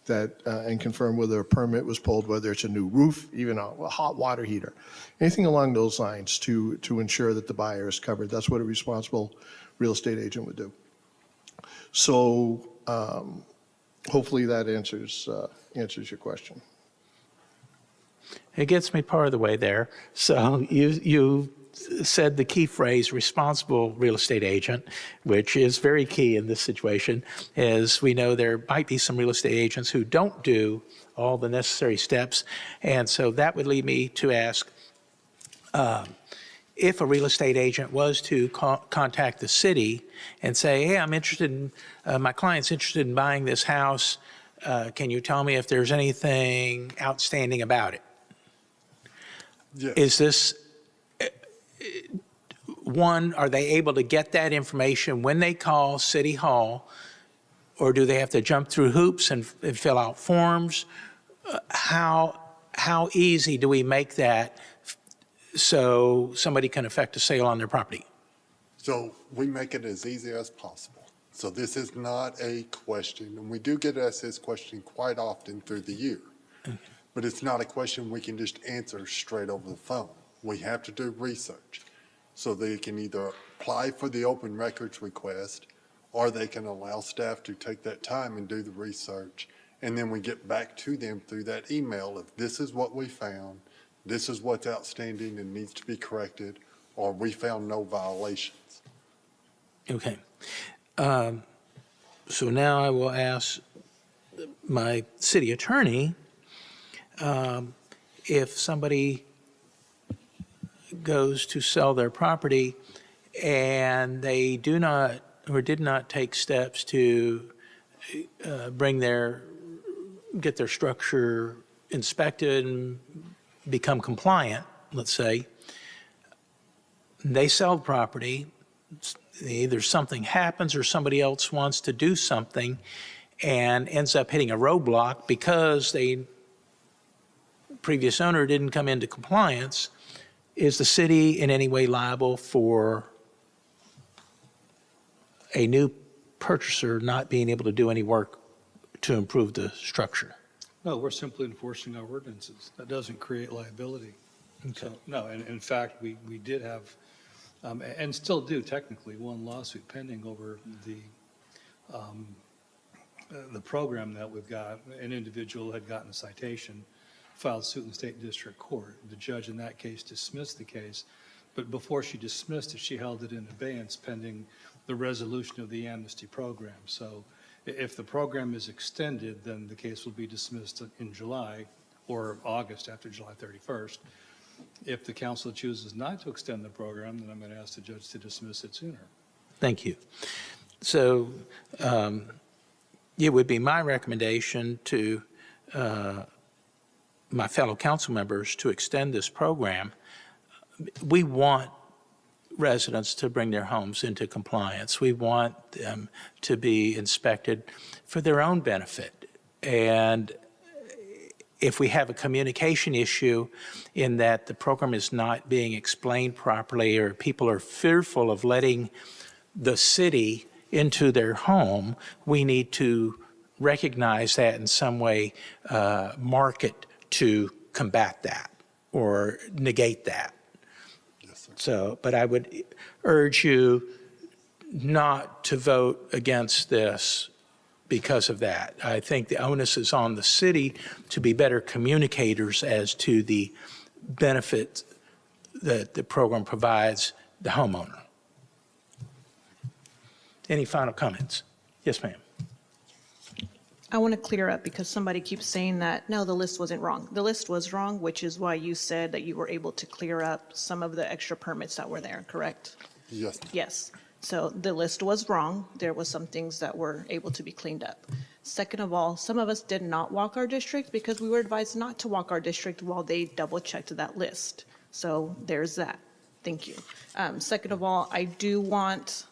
that, and confirm whether a permit was pulled, whether it's a new roof, even a hot water heater, anything along those lines to ensure that the buyer is covered. That's what a responsible real estate agent would do. So hopefully that answers your question. It gets me part of the way there. So you said the key phrase, responsible real estate agent, which is very key in this situation, as we know there might be some real estate agents who don't do all the necessary steps. And so that would lead me to ask, if a real estate agent was to contact the city and say, hey, I'm interested in, my client's interested in buying this house, can you tell me if there's anything outstanding about it? Yes. Is this, one, are they able to get that information when they call City Hall, or do they have to jump through hoops and fill out forms? How easy do we make that so somebody can effect a sale on their property? So we make it as easy as possible. So this is not a question, and we do get asked this question quite often through the year. But it's not a question we can just answer straight over the phone. We have to do research. So they can either apply for the open records request, or they can allow staff to take that time and do the research. And then we get back to them through that email of this is what we found, this is what's outstanding and needs to be corrected, or we found no violations. Okay. So now I will ask my city attorney, if somebody goes to sell their property and they do not or did not take steps to get their structure inspected and become compliant, let's say, they sell the property, either something happens or somebody else wants to do something and ends up hitting a roadblock because the previous owner didn't come into compliance. Is the city in any way liable for a new purchaser not being able to do any work to improve the structure? No, we're simply enforcing our ordinances. That doesn't create liability. So, no, and in fact, we did have, and still do technically, one lawsuit pending over the program that we've got. An individual had gotten a citation filed suit in the state district court. The judge in that case dismissed the case, but before she dismissed it, she held it in abeyance pending the resolution of the amnesty program. So if the program is extended, then the case will be dismissed in July or August after July 31st. If the council chooses not to extend the program, then I'm going to ask the judge to dismiss it sooner. Thank you. So it would be my recommendation to my fellow council members to extend this program. We want residents to bring their homes into compliance. We want them to be inspected for their own benefit. And if we have a communication issue in that the program is not being explained properly, or people are fearful of letting the city into their home, we need to recognize that in some way, market to combat that or negate that. So, but I would urge you not to vote against this because of that. I think the onus is on the city to be better communicators as to the benefit that the program provides the homeowner. Any final comments? Yes, ma'am. I want to clear up because somebody keeps saying that, no, the list wasn't wrong. The list was wrong, which is why you said that you were able to clear up some of the extra permits that were there, correct? Yes. Yes. So the list was wrong. There was some things that were able to be cleaned up. Second of all, some of us did not walk our district because we were advised not to walk our district while they double-checked that list. So there's that. Thank you. Second of all, I do want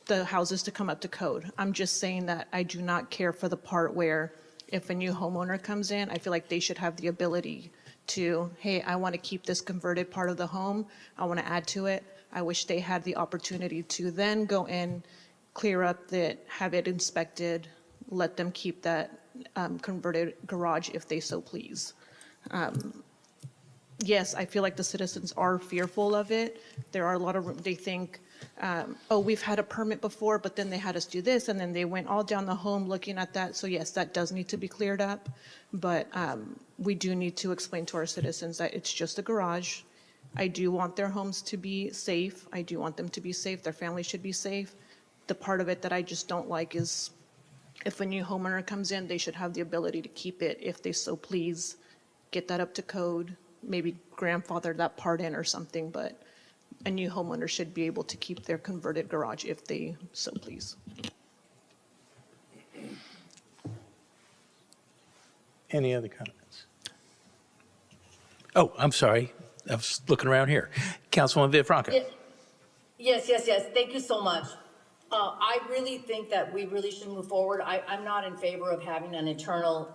the houses to come up to code. I'm just saying that I do not care for the part where if a new homeowner comes in, I feel like they should have the ability to, hey, I want to keep this converted part of the home. I want to add to it. I wish they had the opportunity to then go in, clear up that, have it inspected, let them keep that converted garage if they so please. Yes, I feel like the citizens are fearful of it. There are a lot of, they think, oh, we've had a permit before, but then they had us do this, and then they went all down the home looking at that. So yes, that does need to be cleared up. But we do need to explain to our citizens that it's just a garage. I do want their homes to be safe. I do want them to be safe. Their families should be safe. The part of it that I just don't like is if a new homeowner comes in, they should have the ability to keep it if they so please, get that up to code, maybe grandfather that part in or something, but a new homeowner should be able to keep their converted garage if they so please. Any other comments? Oh, I'm sorry. I was looking around here. Councilwoman Viv Franco. Yes. Thank you so much. I really think that we really should move forward. I'm not in favor of having an eternal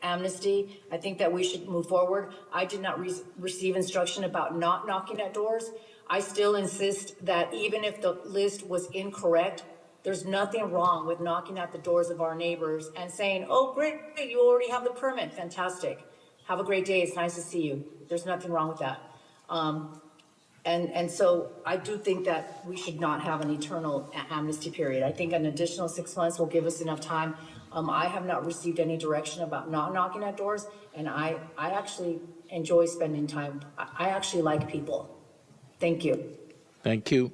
amnesty. I think that we should move forward. I did not receive instruction about not knocking at doors. I still insist that even if the list was incorrect, there's nothing wrong with knocking at the doors of our neighbors and saying, oh, great, you already have the permit. Fantastic. Have a great day. It's nice to see you. There's nothing wrong with that. And so I do think that we should not have an eternal amnesty period. I think an additional 6 months will give us enough time. I have not received any direction about not knocking at doors, and I actually enjoy spending time. I actually like people. Thank you. Thank you.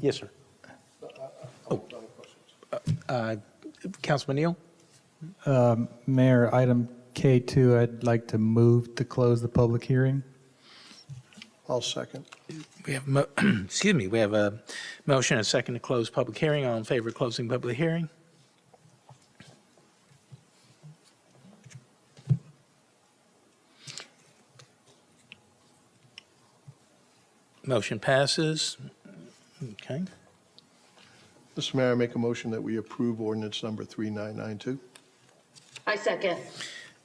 Yes, sir. Councilman Neal? Mayor, item K2, I'd like to move to close the public hearing. I'll second. We have, we have a motion and a second to close public hearing. All in favor of closing public hearing? Motion passes. Okay. Mr. Mayor, I make a motion that we approve ordinance number 3992. I second.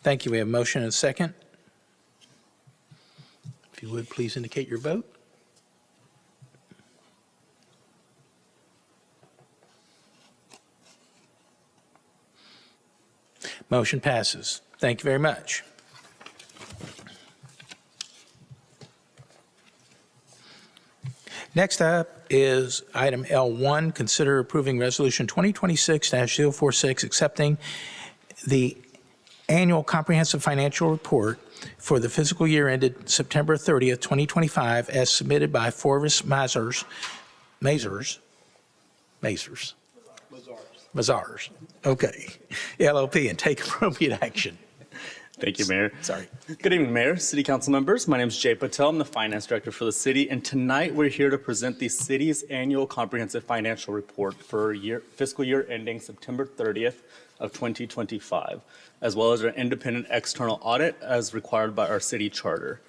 Thank you. We have a motion and a second. If you would, please indicate your vote. Motion passes. Thank you very much. Next up is item L1, consider approving resolution 2026-046, accepting the annual comprehensive financial report for the fiscal year ended September 30th, 2025, as submitted by Forvis Mazars, okay, LLP, and take appropriate action. Thank you, Mayor. Sorry. Good evening, Mayor, City Council members. My name is Jay Patel. I'm the Finance Director for the city, and tonight we're here to present the city's annual comprehensive financial report for fiscal year ending September 30th of 2025, as well as our independent external audit as required by our city charter.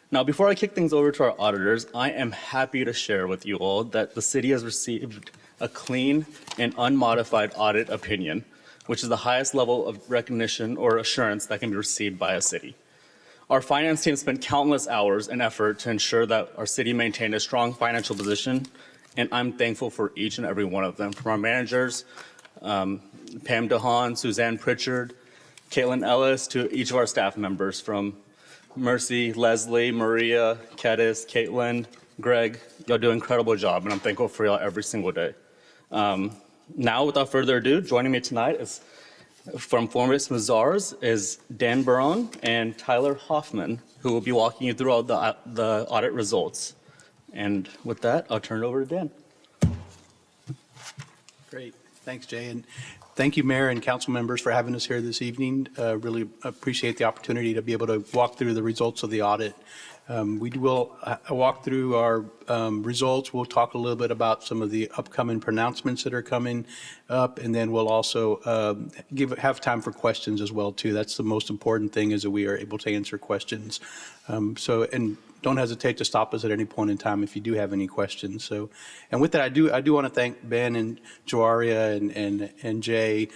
Now, before I kick things over to our auditors, I am happy to share with you all that the city has received a clean and unmodified audit opinion, which is the highest level of recognition or assurance that can be received by a city. Our finance team spent countless hours and effort to ensure that our city maintained a strong financial position, and I'm thankful for each and every one of them, from our managers, Pam DeHaan, Suzanne Pritchard, Caitlin Ellis, to each of our staff members, from Mercy, Leslie, Maria, Kedis, Caitlin, Greg. Y'all do an incredible job, and I'm thankful for y'all every single day. Now, without further ado, joining me tonight is from Forvis Mazars is Dan Barone and Tyler Hoffman, who will be walking you through all the audit results. And with that, I'll turn it over to Dan. Great. Thanks, Jay. And thank you, Mayor and council members, for having us here this evening. Really appreciate the opportunity to be able to walk through the results of the audit. We will walk through our results. We'll talk a little bit about some of the upcoming pronouncements that are coming up, and then we'll also have time for questions as well, too. That's the most important thing, is that we are able to answer questions. And don't hesitate to stop us at any point in time if you do have any questions. So, and with that, I do want to thank Ben and Joaria and Jay.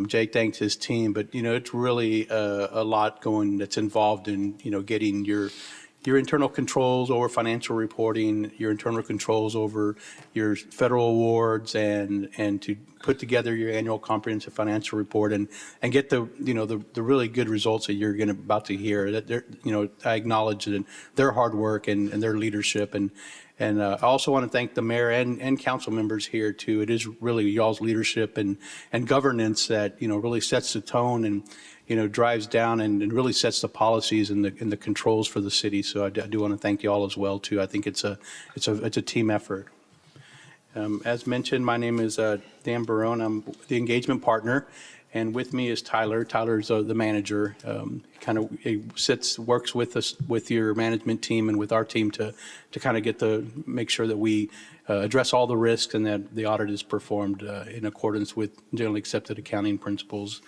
Jay thanked his team, but it's really a lot that's involved in getting your internal controls over financial reporting, your internal controls over your federal awards, and to put together your annual comprehensive financial report and get the really good results that you're about to hear. That I acknowledge their hard work and their leadership, and I also want to thank the mayor and council members here too. It is really y'all's leadership and governance that really sets the tone and drives down and really sets the policies and the controls for the city. So I do want to thank you all as well too. I think it's a team effort. As mentioned, my name is Dan Barone. I'm the engagement partner, and with me is Tyler. Tyler's the manager. Works with us, with your management team and with our team to make sure that we address all the risks and that the audit is performed in accordance with generally accepted accounting principles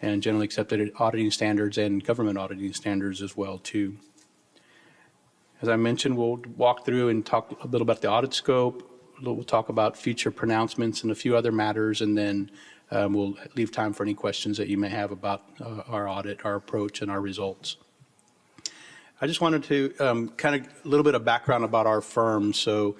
and generally accepted auditing standards and government auditing standards as well too. As I mentioned, we'll walk through and talk a little about the audit scope. We'll talk about future pronouncements and a few other matters, and then we'll leave time for any questions that you may have about our audit, our approach, and our results. I just wanted to a little bit of background about our firm. So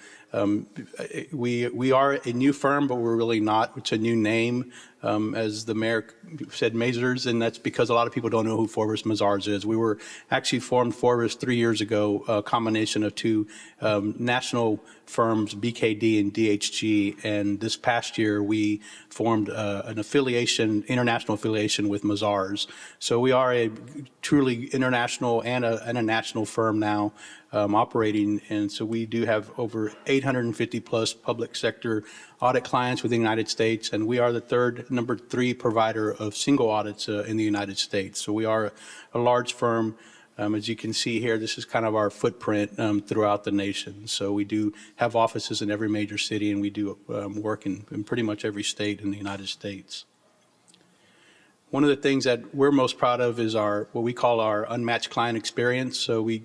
we are a new firm, but we're really not. It's a new name. As the mayor said, Mazars, and that's because a lot of people don't know who Forvis Mazars is. We were actually formed Forvis 3 years ago, a combination of two national firms, BKD and DHG, and this past year we formed an international affiliation with Mazars. So we are a truly international and a national firm now, operating, and so we do have over 850 plus public sector audit clients within the United States, and we are the number 3 provider of single audits in the United States. So we are a large firm. As you can see here, this is kind of our footprint throughout the nation. So we do have offices in every major city, and we do work in pretty much every state in the United States. One of the things that we're most proud of is what we call our unmatched client experience. So we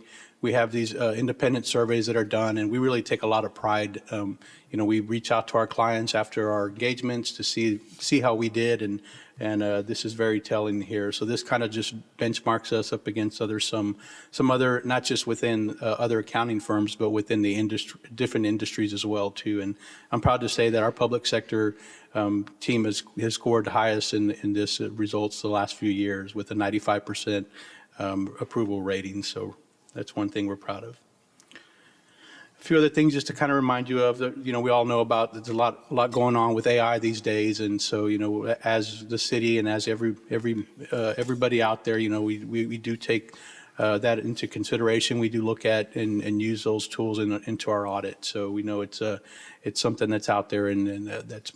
have these independent surveys that are done, and we really take a lot of pride. We reach out to our clients after our engagements to see how we did, and this is very telling here. So this kind of just benchmarks us up against some other, not just within other accounting firms, but within the different industries as well too. And I'm proud to say that our public sector team has scored highest in this results the last few years with a 95% approval rating. So that's one thing we're proud of. A few other things just to kind of remind you of, that, we all know about, there's a lot going on with AI these days. And so, as the city and as everybody out there, we do take that into consideration. We do look at and use those tools into our audit. So we know it's something that's out there and that's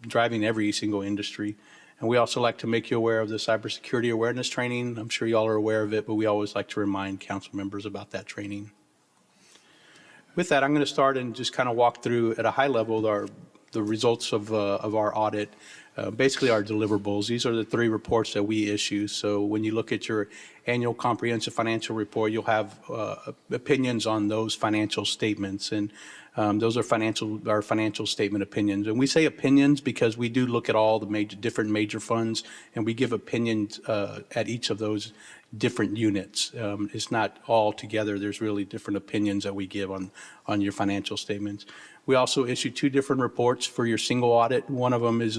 driving every single industry. And we also like to make you aware of the cybersecurity awareness training. I'm sure you all are aware of it, but we always like to remind council members about that training. With that, I'm going to start and just kind of walk through at a high level the results of our audit, basically our deliverables. These are the 3 reports that we issue. So when you look at your annual comprehensive financial report, you'll have opinions on those financial statements. And those are our financial statement opinions. And we say opinions because we do look at all the different major funds, and we give opinions at each of those different units. It's not all together. There's really different opinions that we give on your financial statements. We also issue 2 different reports for your single audit. One of them is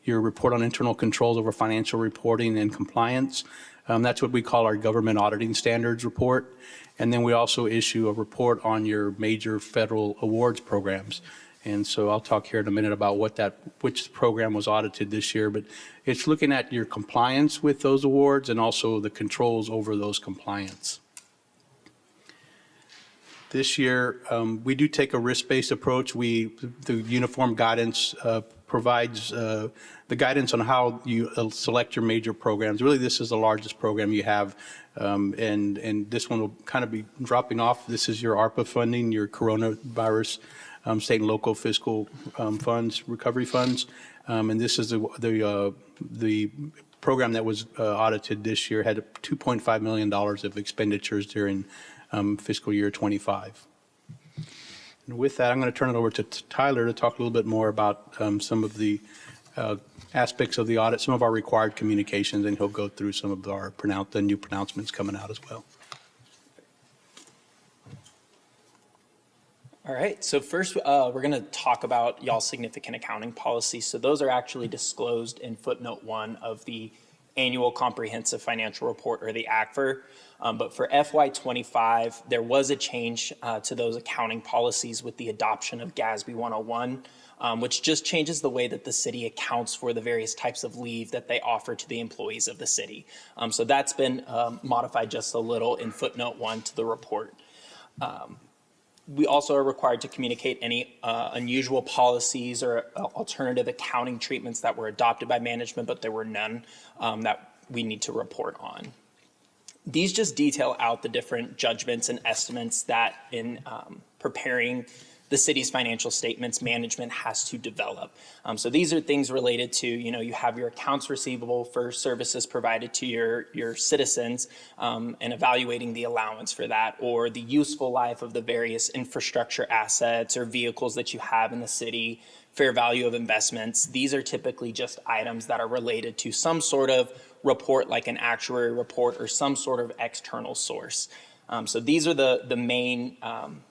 your report on internal controls over financial reporting and compliance. That's what we call our government auditing standards report. And then we also issue a report on your major federal awards programs. And so I'll talk here in a minute about which program was audited this year, but it's looking at your compliance with those awards and also the controls over those compliance. This year, we do take a risk-based approach. The uniform guidance provides the guidance on how you select your major programs. Really, this is the largest program you have, and this one will kind of be dropping off. This is your ARPA funding, your coronavirus state and local fiscal funds, recovery funds. And this is the program that was audited this year, had $2.5 million of expenditures during fiscal year 25. And with that, I'm going to turn it over to Tyler to talk a little bit more about some of the aspects of the audit, some of our required communications, and he'll go through some of the new pronouncements coming out as well. All right, so first we're going to talk about y'all's significant accounting policies. So those are actually disclosed in footnote 1 of the annual comprehensive financial report, or the ACFR. But for FY25, there was a change to those accounting policies with the adoption of GASB 101, which just changes the way that the city accounts for the various types of leave that they offer to the employees of the city. So that's been modified just a little in footnote 1 to the report. We also are required to communicate any unusual policies or alternative accounting treatments that were adopted by management, but there were none that we need to report on. These just detail out the different judgments and estimates that in preparing the city's financial statements, management has to develop. So these are things related to, you have your accounts receivable for services provided to your citizens, and evaluating the allowance for that, or the useful life of the various infrastructure assets or vehicles that you have in the city, fair value of investments. These are typically just items that are related to some sort of report, like an actuary report or some sort of external source. So these are the main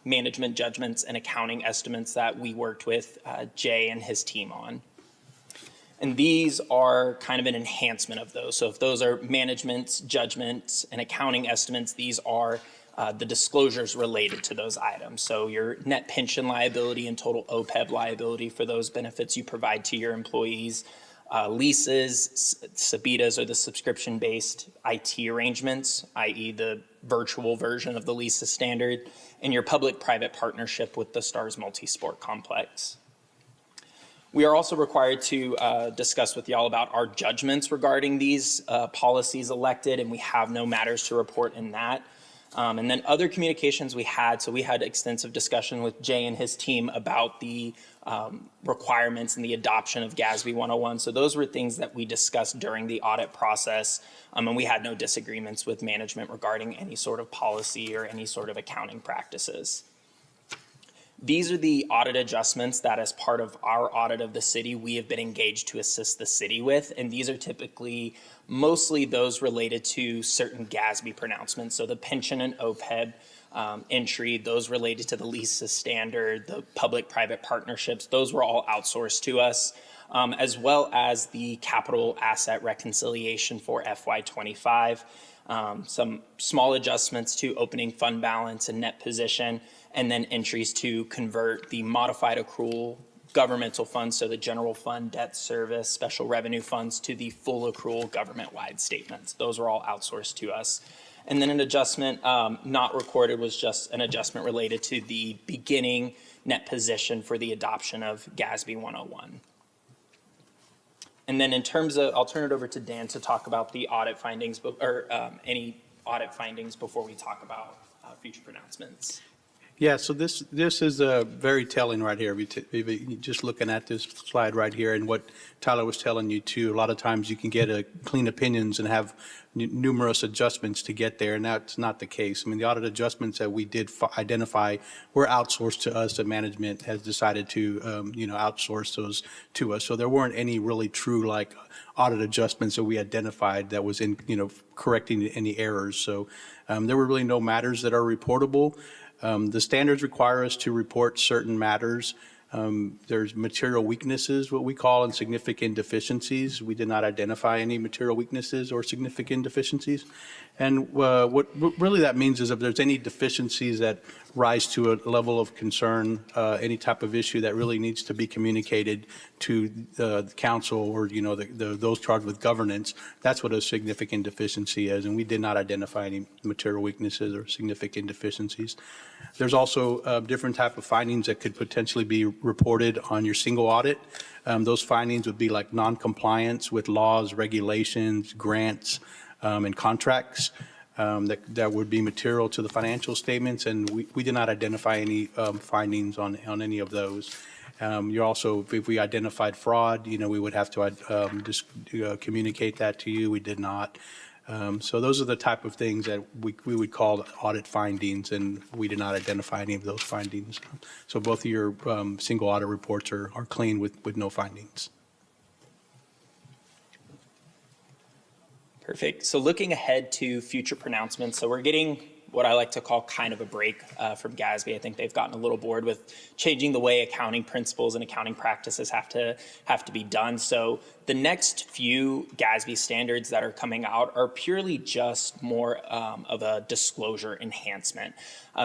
management judgments and accounting estimates that we worked with Jay and his team on. And these are kind of an enhancement of those. So if those are management's judgments and accounting estimates, these are the disclosures related to those items. So your net pension liability and total OPEB liability for those benefits you provide to your employees, leases, SABITAs, or the subscription-based IT arrangements, i.e. the virtual version of the leases standard, and your public-private partnership with the Stars Multi-Sport Complex. We are also required to discuss with y'all about our judgments regarding these policies elected, and we have no matters to report in that. And then other communications we had, so we had extensive discussion with Jay and his team about the requirements and the adoption of GASB 101. So those were things that we discussed during the audit process, and we had no disagreements with management regarding any sort of policy or any sort of accounting practices. These are the audit adjustments that, as part of our audit of the city, we have been engaged to assist the city with, and these are typically mostly those related to certain GASB pronouncements. So the pension and OPEB entry, those related to the leases standard, the public-private partnerships, those were all outsourced to us, as well as the capital asset reconciliation for FY25. some small adjustments to opening fund balance and net position, and then entries to convert the modified accrual governmental funds, so the general fund, debt service, special revenue funds, to the full accrual government-wide statements. Those were all outsourced to us. And then an adjustment not recorded was just an adjustment related to the beginning net position for the adoption of GASB 101. And then in terms of, I'll turn it over to Dan to talk about the audit findings, or any audit findings before we talk about future pronouncements. Yeah, so this is very telling right here. Just looking at this slide right here and what Tyler was telling you too, a lot of times you can get clean opinions and have numerous adjustments to get there, and that's not the case. I mean, the audit adjustments that we did identify were outsourced to us. The management has decided to, outsource those to us. So there weren't any really true audit adjustments that we identified that was in, correcting any errors. So there were really no matters that are reportable. The standards require us to report certain matters. There's material weaknesses, what we call, and significant deficiencies. We did not identify any material weaknesses or significant deficiencies. And what really that means is if there's any deficiencies that rise to a level of concern, any type of issue that really needs to be communicated to the council or, those charged with governance, that's what a significant deficiency is. And we did not identify any material weaknesses or significant deficiencies. There's also different type of findings that could potentially be reported on your single audit. Those findings would be like non-compliance with laws, regulations, grants, and contracts that would be material to the financial statements, and we did not identify any findings on any of those. You also, if we identified fraud, we would have to just communicate that to you. We did not. So those are the type of things that we would call audit findings, and we did not identify any of those findings. So both of your single audit reports are clean with no findings. Perfect. So looking ahead to future pronouncements, so we're getting what I like to call kind of a break from GASB. I think they've gotten a little bored with changing the way accounting principles and accounting practices have to be done. So the next few GASB standards that are coming out are purely just more of a disclosure enhancement.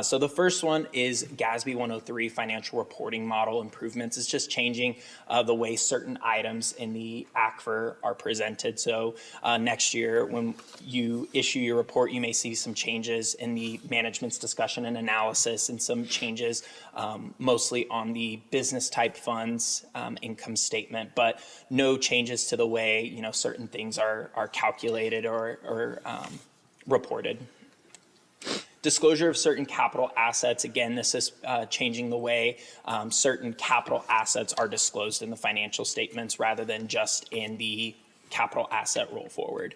So the first one is GASB 103, Financial Reporting Model Improvements. It's just changing the way certain items in the ACFR are presented. So next year, when you issue your report, you may see some changes in the management's discussion and analysis, and some changes mostly on the business type funds income statement, but no changes to the way certain things are calculated or reported. Disclosure of certain capital assets. Again, this is changing the way certain capital assets are disclosed in the financial statements rather than just in the capital asset roll forward.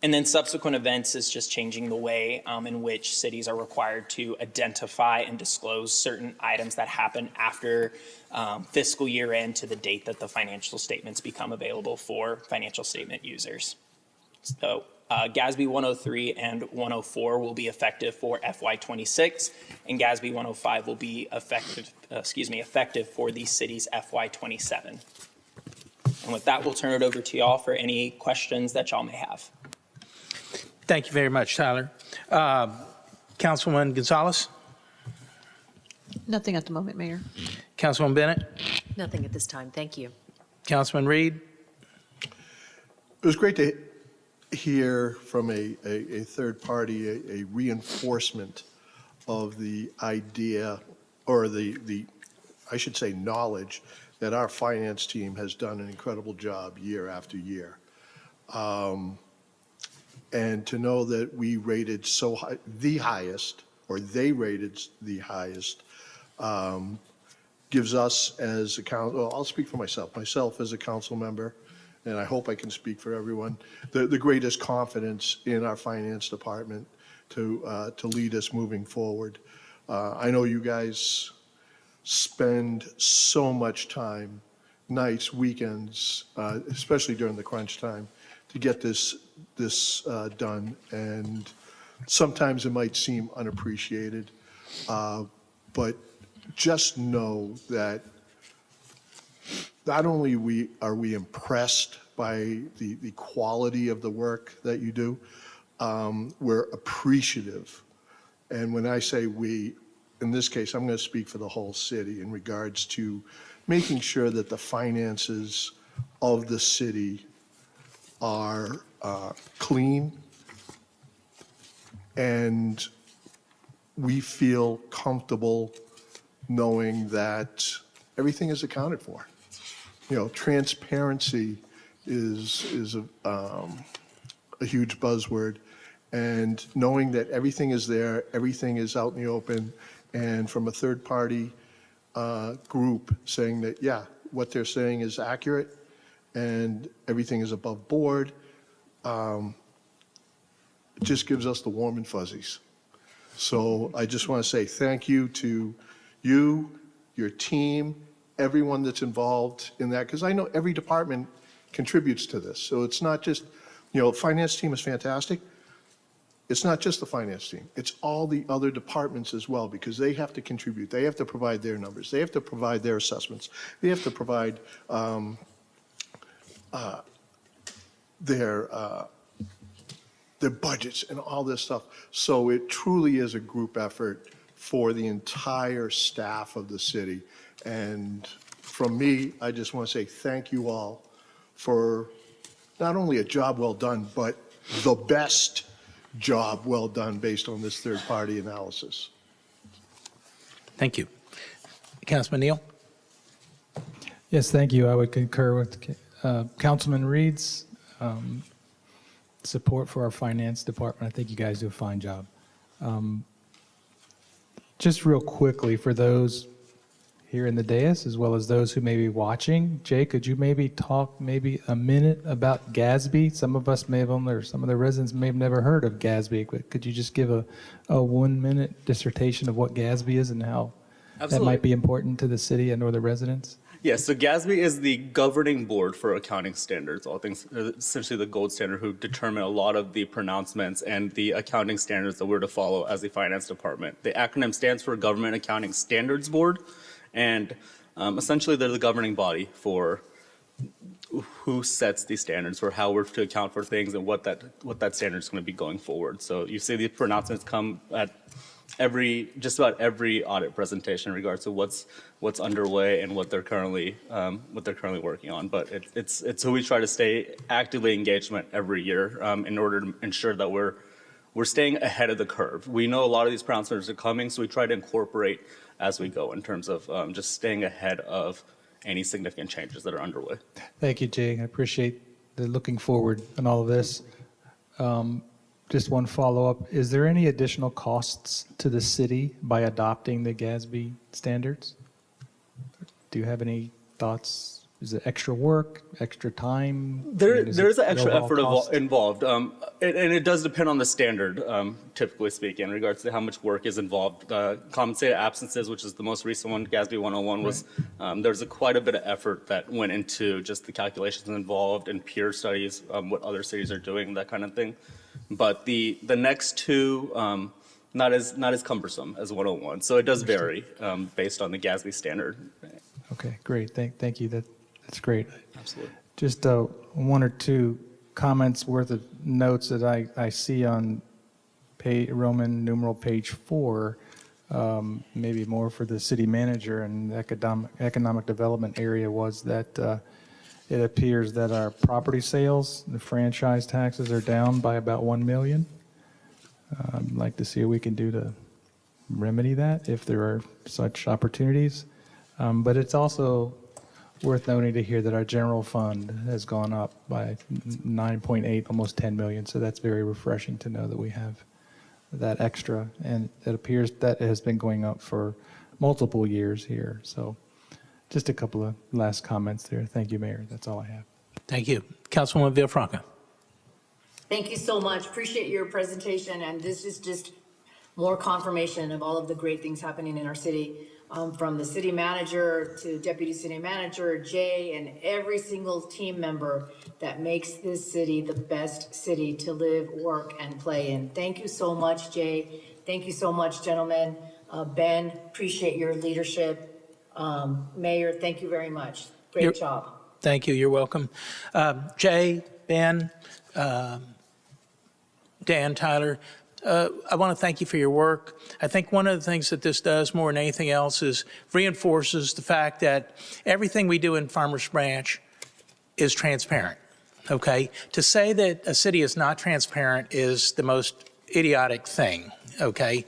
And then subsequent events is just changing the way in which cities are required to identify and disclose certain items that happen after fiscal year end to the date that the financial statements become available for financial statement users. So GASB 103 and 104 will be effective for FY26, and GASB 105 will be effective for the city's FY27. And with that, we'll turn it over to y'all for any questions that y'all may have. Thank you very much, Tyler. Councilwoman Gonzalez? Nothing at the moment, Mayor. Councilwoman Bennett? Nothing at this time. Thank you. Councilman Reed? It was great to hear from a third party, a reinforcement of the idea, or the I should say knowledge, that our finance team has done an incredible job year after year. And to know that we rated so high, the highest, or they rated the highest, gives us as a council, well, I'll speak for myself as a council member, and I hope I can speak for everyone, the greatest confidence in our finance department to lead us moving forward. I know you guys spend so much time, nights, weekends, especially during the crunch time, to get this done, and sometimes it might seem unappreciated, but just know that not only are we impressed by the quality of the work that you do, we're appreciative. And when I say we, in this case, I'm going to speak for the whole city in regards to making sure that the finances of the city are clean, and we feel comfortable knowing that everything is accounted for. You know, transparency is a huge buzzword, and knowing that everything is there, everything is out in the open, and from a third-party group saying that, yeah, what they're saying is accurate and everything is above board, it just gives us the warm and fuzzies. So I just want to say thank you to you, your team, everyone that's involved in that, because I know every department contributes to this. So it's not just, you know, the finance team is fantastic. It's not just the finance team. It's all the other departments as well, because they have to contribute. They have to provide their numbers. They have to provide their assessments. They have to provide their budgets and all this stuff. So it truly is a group effort for the entire staff of the city. And from me, I just want to say thank you all for not only a job well done, but the best job well done based on this third-party analysis. Thank you. Councilman Neal? Yes, thank you. I would concur with Councilman Reed's support for our finance department. I think you guys do a fine job. Just real quickly, for those here in the dais, as well as those who may be watching, Jay, could you maybe talk maybe a minute about GASB? Some of us may have only, or some of the residents may have never heard of GASB, but could you just give a 1-minute dissertation of what GASB is and how that might be important to the city and or the residents? Yes, so GASB is the governing board for accounting standards, all things, essentially the gold standard, who determine a lot of the pronouncements and the accounting standards that we're to follow as the finance department. The acronym stands for Government Accounting Standards Board, and essentially they're the governing body for who sets these standards for how we're to account for things and what that standard is going to be going forward. So you see these pronouncements come at just about every audit presentation in regards to what's underway and what they're currently working on. But it's who we try to stay actively engaged with every year in order to ensure that we're staying ahead of the curve. We know a lot of these pronouncements are coming, so we try to incorporate as we go in terms of just staying ahead of any significant changes that are underway. Thank you, Jay. I appreciate the looking forward in all of this. Just one follow-up. Is there any additional costs to the city by adopting the GASB standards? Do you have any thoughts? Is it extra work, extra time? There is an extra effort involved, and it does depend on the standard, typically speaking, in regards to how much work is involved. Compensated absences, which is the most recent one, GASB 101, was there's quite a bit of effort that went into just the calculations involved and peer studies, what other cities are doing, that kind of thing. But the next two, not as cumbersome as 101, so it does vary based on the GASB standard. Okay, great. Thank you. That's great. Absolutely. Just one or two comments worth of notes that I see on Roman numeral page 4, maybe more for the city manager and economic development area, was that it appears that our property sales, the franchise taxes, are down by about $1 million. I'd like to see what we can do to remedy that if there are such opportunities. But it's also worth noting to hear that our general fund has gone up by 9.8, almost 10 million. So that's very refreshing to know that we have that extra, and it appears that it has been going up for multiple years here. So just a couple of last comments there. Thank you, Mayor. That's all I have. Thank you. Councilwoman Villafranca. Thank you so much. Appreciate your presentation, and this is just more confirmation of all of the great things happening in our city. From the city manager to deputy city manager, Jay, and every single team member that makes this city the best city to live, work, and play in. Thank you so much, Jay. Thank you so much, gentlemen. Ben, appreciate your leadership. Mayor, thank you very much. Great job. Thank you. You're welcome. Jay, Ben, Dan, Tyler, I want to thank you for your work. I think one of the things that this does more than anything else is reinforces the fact that everything we do in Farmers Branch is transparent, okay? To say that a city is not transparent is the most idiotic thing, okay?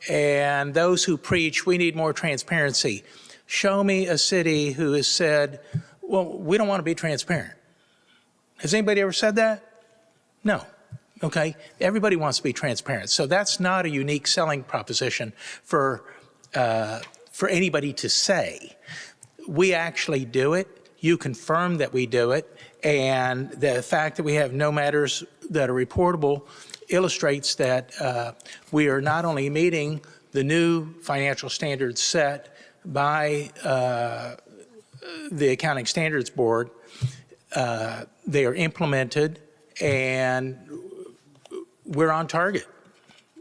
And those who preach, we need more transparency. Show me a city who has said, well, we don't want to be transparent. Has anybody ever said that? No. Okay? Everybody wants to be transparent. So that's not a unique selling proposition for anybody to say. We actually do it. You confirm that we do it. And the fact that we have no matters that are reportable illustrates that we are not only meeting the new financial standards set by the Accounting Standards Board, they are implemented, and we're on target,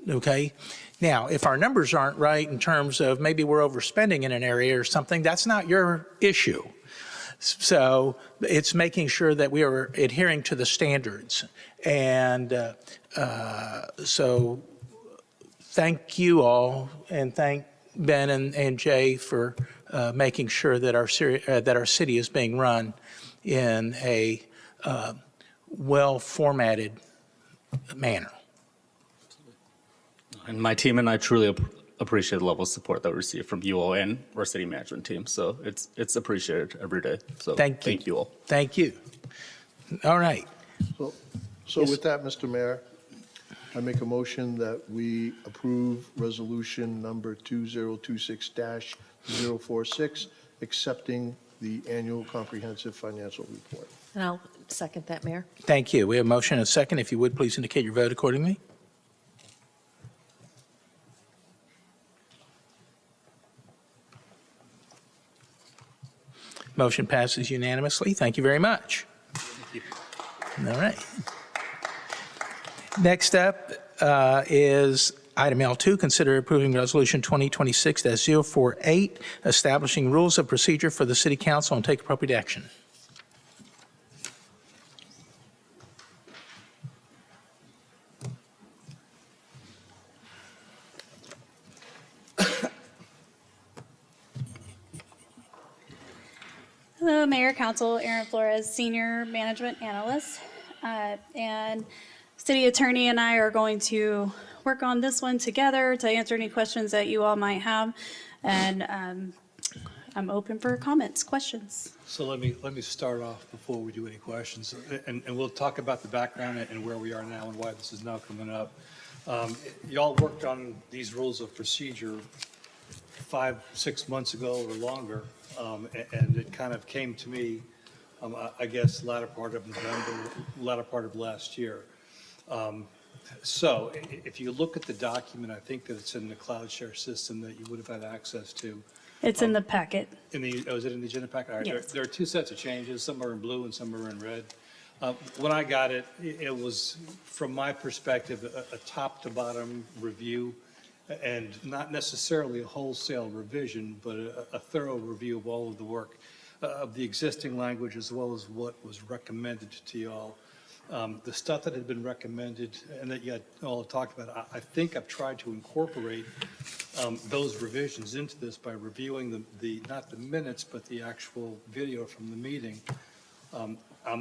okay? Now, if our numbers aren't right in terms of maybe we're overspending in an area or something, that's not your issue. So it's making sure that we are adhering to the standards. And so thank you all, and thank Ben and Jay for making sure that our city is being run in a well-formatted manner. And my team and I truly appreciate the level of support that we receive from you all and our city management team. So it's appreciated every day. So thank you all. Thank you. All right. So with that, Mr. Mayor, I make a motion that we approve resolution number 2026-046, accepting the annual comprehensive financial report. And I'll second that, Mayor. Thank you. We have a motion and a second. If you would, please indicate your vote accordingly. Motion passes unanimously. Thank you very much. All right. Next up is item L2, consider approving resolution 2026-048, establishing rules of procedure for the city council and take appropriate action. Hello, Mayor, Council, Aaron Flores, Senior Management Analyst. And City Attorney and I are going to work on this one together to answer any questions that you all might have. And I'm open for comments, questions. So let me start off before we do any questions, and we'll talk about the background and where we are now and why this is now coming up. Y'all worked on these rules of procedure 5-6 months ago or longer, and it kind of came to me, I guess, latter part of November, latter part of last year. So if you look at the document, I think that it's in the cloud share system that you would have had access to. It's in the packet. Is it in the agenda packet? All right, Yes. there are two sets of changes. Some are in blue and some are in red. When I got it, it was, from my perspective, a top to bottom review, and not necessarily a wholesale revision, but a thorough review of all of the work of the existing language as well as what was recommended to y'all. The stuff that had been recommended and that you had all talked about, I think I've tried to incorporate those revisions into this by reviewing the not the minutes, but the actual video from the meeting. I'm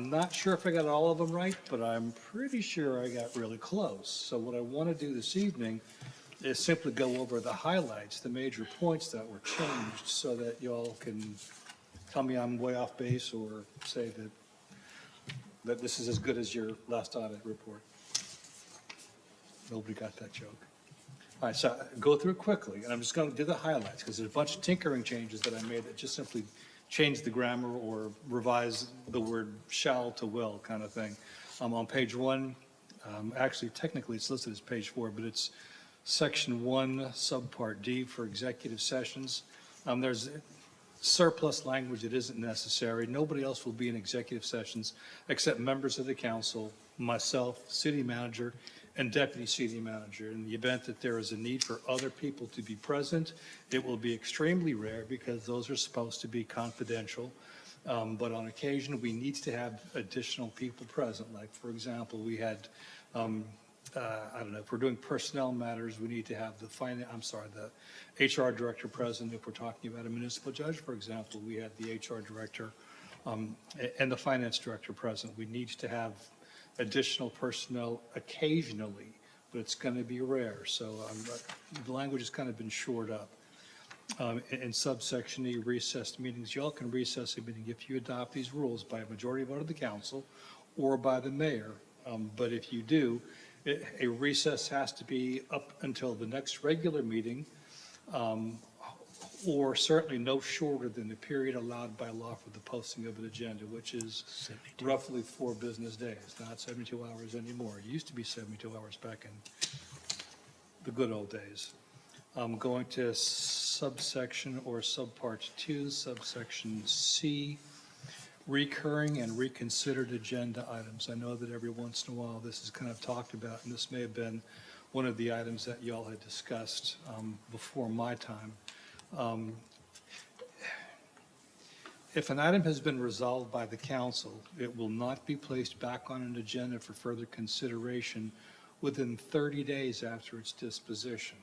not sure if I got all of them right, but I'm pretty sure I got really close. So what I want to do this evening is simply go over the highlights, the major points that were changed, so that y'all can tell me I'm way off base or say that this is as good as your last audit report. Nobody got that joke. All right, so go through it quickly, and I'm just going to do the highlights, because there's a bunch of tinkering changes that I made that just simply change the grammar or revise the word shall to will kind of thing. On page 1, actually technically it's listed as page 4, but it's section 1, subpart D for executive sessions. There's surplus language that isn't necessary. Nobody else will be in executive sessions except members of the council, myself, city manager, and deputy city manager. In the event that there is a need for other people to be present, it will be extremely rare because those are supposed to be confidential. But on occasion, we need to have additional people present. Like, for example, we had I don't know, if we're doing personnel matters, we need to have the HR director present. If we're talking about a municipal judge, for example, we had the HR director and the finance director present. We need to have additional personnel occasionally, but it's going to be rare. So the language has kind of been shored up. In subsection E, recessed meetings, y'all can recess a meeting if you adopt these rules by a majority vote of the council or by the mayor. But if you do, a recess has to be up until the next regular meeting, or certainly no shorter than the period allowed by law for the posting of an agenda, which is roughly 4 business days, not 72 hours anymore. It used to be 72 hours back in the good old days. Going to subsection or subpart 2, subsection C, recurring and reconsidered agenda items. I know that every once in a while this is kind of talked about, and this may have been one of the items that y'all had discussed before my time. If an item has been resolved by the council, it will not be placed back on an agenda for further consideration within 30 days after its disposition.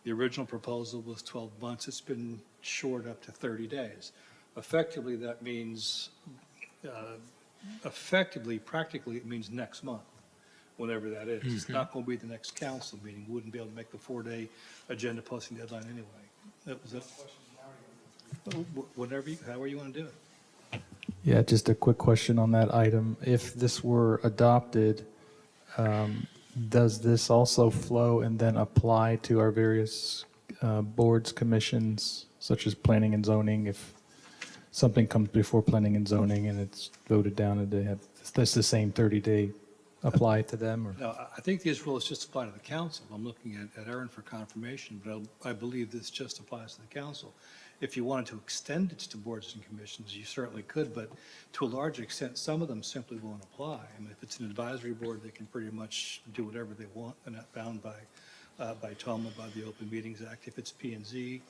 The original proposal was 12 months. It's been shored up to 30 days. Effectively, that means, practically, it means next month, whenever that is. It's not going to be the next council meeting. We wouldn't be able to make the 4-day agenda posting deadline anyway. Was that a question? However you want to do it. Yeah, just a quick question on that item. If this were adopted, does this also flow and then apply to our various boards, commissions, such as planning and zoning? If something comes before planning and zoning and it's voted down, and they have, does the same 30-day apply to them? Or? No, I think these rules just apply to the council. I'm looking at Aaron for confirmation, but I believe this just applies to the council. If you wanted to extend it to boards and commissions, you certainly could, but to a large extent, some of them simply won't apply. I mean, if it's an advisory board, they can pretty much do whatever they want. They're not bound by TOMA, by the Open Meetings Act. If it's P&Z,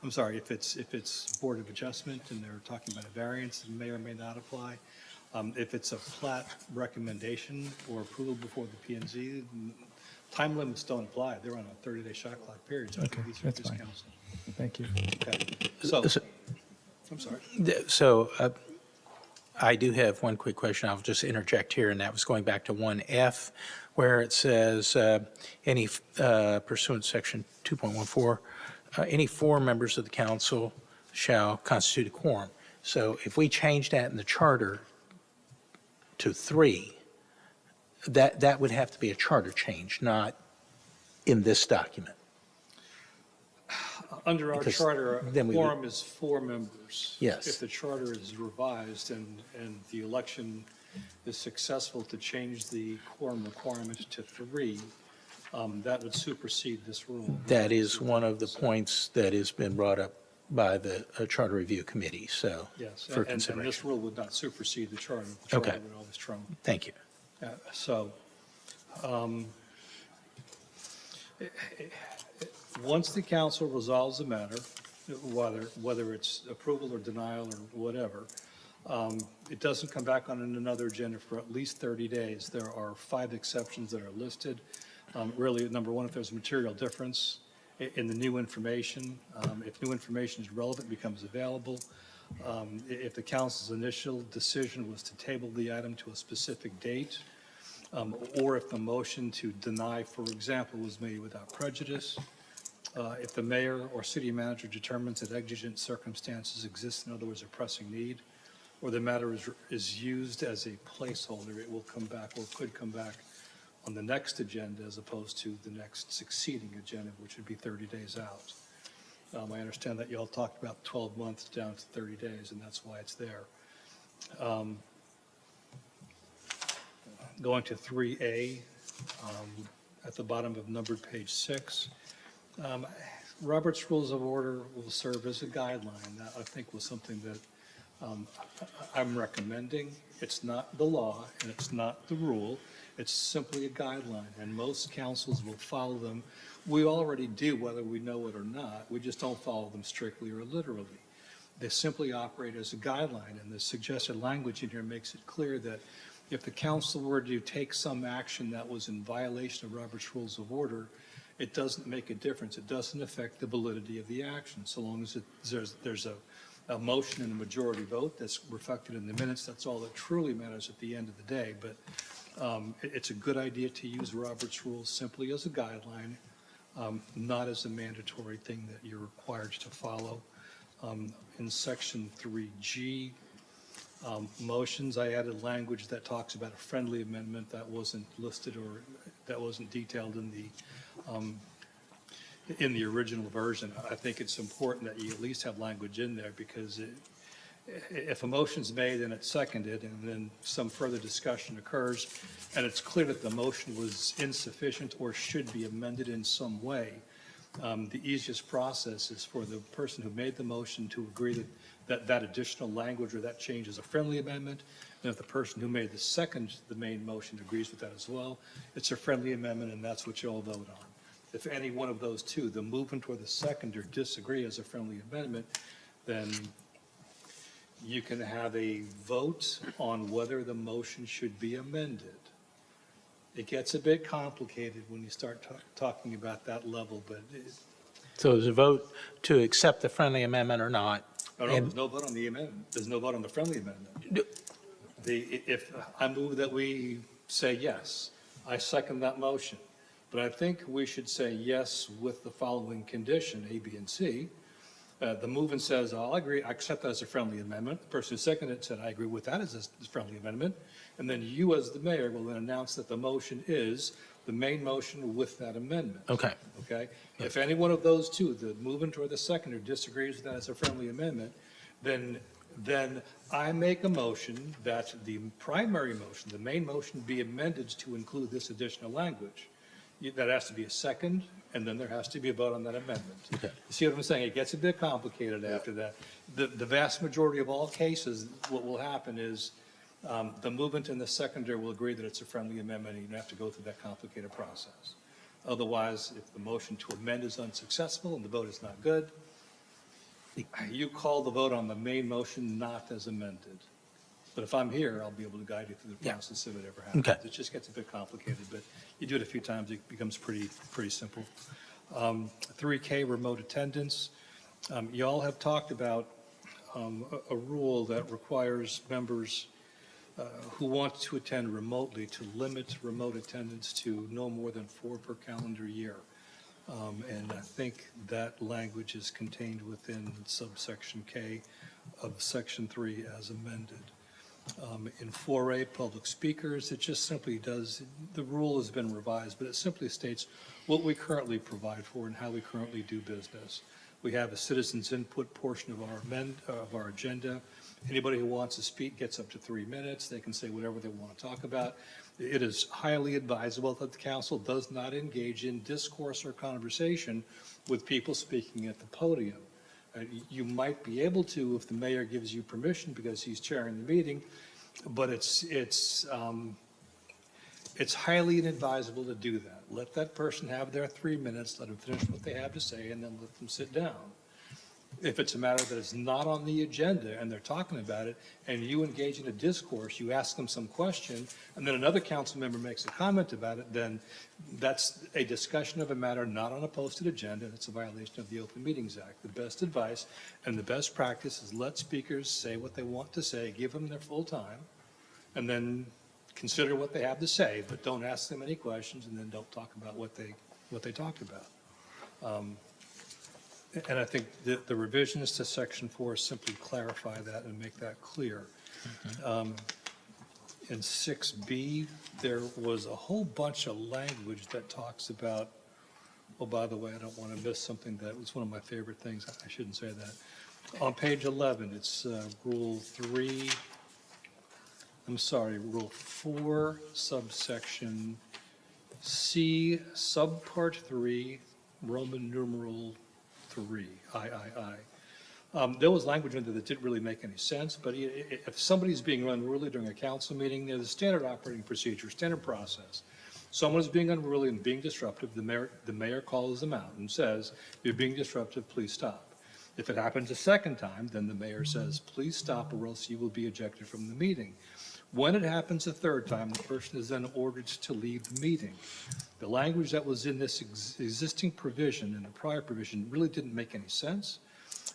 if it's Board of Adjustment and they're talking about a variance, it may or may not apply. If it's a plat recommendation or approval before the P&Z, time limits don't apply. They're on a 30-day shot clock period. So Okay, that's fine. council. Thank you. Okay. So, I'm sorry. So I do have one quick question. I'll just interject here, and that was going back to 1F, where it says, any pursuant to section 2.14, any 4 members of the council shall constitute a quorum. So if we change that in the charter to 3, that would have to be a charter change, not in this document. Under our Because charter, a then we would- quorum is 4 members. Yes. If the charter is revised and the election is successful to change the quorum requirement to 3, that would supersede this rule. That is one of the points that has been brought up by the Charter Review Committee, so, Yes, for and this consideration. rule would not supersede the charter. The Okay. charter would always trump. Thank you. So, once the council resolves the matter, whether it's approval or denial or whatever, it doesn't come back on another agenda for at least 30 days. There are 5 exceptions that are listed. Really, number 1, if there's a material difference in the new information, if new information is relevant, becomes available. If the council's initial decision was to table the item to a specific date, or if the motion to deny, for example, was made without prejudice, if the mayor or city manager determines that exigent circumstances exist, in other words, a pressing need, or the matter is used as a placeholder, it will come back or could come back on the next agenda as opposed to the next succeeding agenda, which would be 30 days out. I understand that you all talked about 12 months down to 30 days, and that's why it's there. Going to 3A, at the bottom of numbered page 6, Robert's Rules of Order will serve as a guideline. That, I think, was something that I'm recommending. It's not the law, and it's not the rule. It's simply a guideline, and most councils will follow them. We already do, whether we know it or not. We just don't follow them strictly or literally. They simply operate as a guideline, and the suggested language in here makes it clear that if the council were to take some action that was in violation of Robert's Rules of Order, it doesn't make a difference. It doesn't affect the validity of the action. So long as there's a motion and a majority vote that's reflected in the minutes, that's all that truly matters at the end of the day. But it's a good idea to use Robert's Rules simply as a guideline, not as a mandatory thing that you're required to follow. In Section 3G, motions, I added language that talks about a friendly amendment that wasn't listed or that wasn't detailed in the original version. I think it's important that you at least have language in there because if a motion's made and it's seconded and then some further discussion occurs and it's clear that the motion was insufficient or should be amended in some way, the easiest process is for the person who made the motion to agree that additional language or that change is a friendly amendment. And if the person who made the main motion agrees with that as well, it's a friendly amendment and that's what you'll vote on. If any one of those two, the movement or the seconder, disagree as a friendly amendment, then you can have a vote on whether the motion should be amended. It gets a bit complicated when you start talking about that level, but So there's a vote to accept the friendly amendment or not. no, there's no vote on the amendment. There's no vote on the friendly amendment. If I move that we say yes, I second that motion. But I think we should say yes with the following condition, A, B, and C. The movement says, I'll agree, I accept that as a friendly amendment. The person who seconded it said, I agree with that as a friendly amendment. And then you, as the mayor, will then announce that the motion is the main motion with that amendment. Okay. Okay? If any one of those two, the movement or the seconder, disagrees with that as a friendly amendment, then I make a motion that the primary motion, the main motion, be amended to include this additional language. That has to be a second, and then there has to be a vote on that amendment. Okay. You see what I'm saying? It gets a bit complicated after that. The vast majority of all cases, what will happen is the movement and the seconder will agree that it's a friendly amendment, and you don't have to go through that complicated process. Otherwise, if the motion to amend is unsuccessful and the vote is not good, you call the vote on the main motion not as amended. But if I'm here, I'll be able to guide you through the process if it ever happens. Okay. It just gets a bit complicated, but you do it a few times, it becomes pretty simple. 3K, remote attendance. You all have talked about a rule that requires members who want to attend remotely to limit remote attendance to no more than 4 per calendar year. And I think that language is contained within subsection K of section 3 as amended. In 4A, public speakers, it just simply does, the rule has been revised, but it simply states what we currently provide for and how we currently do business. We have a citizens input portion of our agenda. Anybody who wants to speak gets up to 3 minutes. They can say whatever they want to talk about. It is highly advisable that the council does not engage in discourse or conversation with people speaking at the podium. You might be able to if the mayor gives you permission because he's chairing the meeting, but it's highly inadvisable to do that. Let that person have their 3 minutes, let them finish what they have to say, and then let them sit down. If it's a matter that is not on the agenda and they're talking about it, and you engage in a discourse, you ask them some question, and then another council member makes a comment about it, then that's a discussion of a matter not on a posted agenda, and it's a violation of the Open Meetings Act. The best advice and the best practice is let speakers say what they want to say, give them their full time, and then consider what they have to say, but don't ask them any questions, and then don't talk about what they talked about. And I think that the revisions to Section 4 simply clarify that and make that clear. In 6B, there was a whole bunch of language that talks about, oh, by the way, I don't want to miss something that was one of my favorite things. I shouldn't say that. On page 11, it's Rule 4, subsection C, subpart 3, Roman numeral 3, III. There was language in there that didn't really make any sense, but if somebody's being unruly during a council meeting, there's a standard operating procedure, standard process. Someone is being unruly and being disruptive, the mayor calls them out and says, you're being disruptive, please stop. If it happens a second time, then the mayor says, please stop or else you will be ejected from the meeting. When it happens a third time, the person is then ordered to leave the meeting. The language that was in this existing provision, in the prior provision, really didn't make any sense.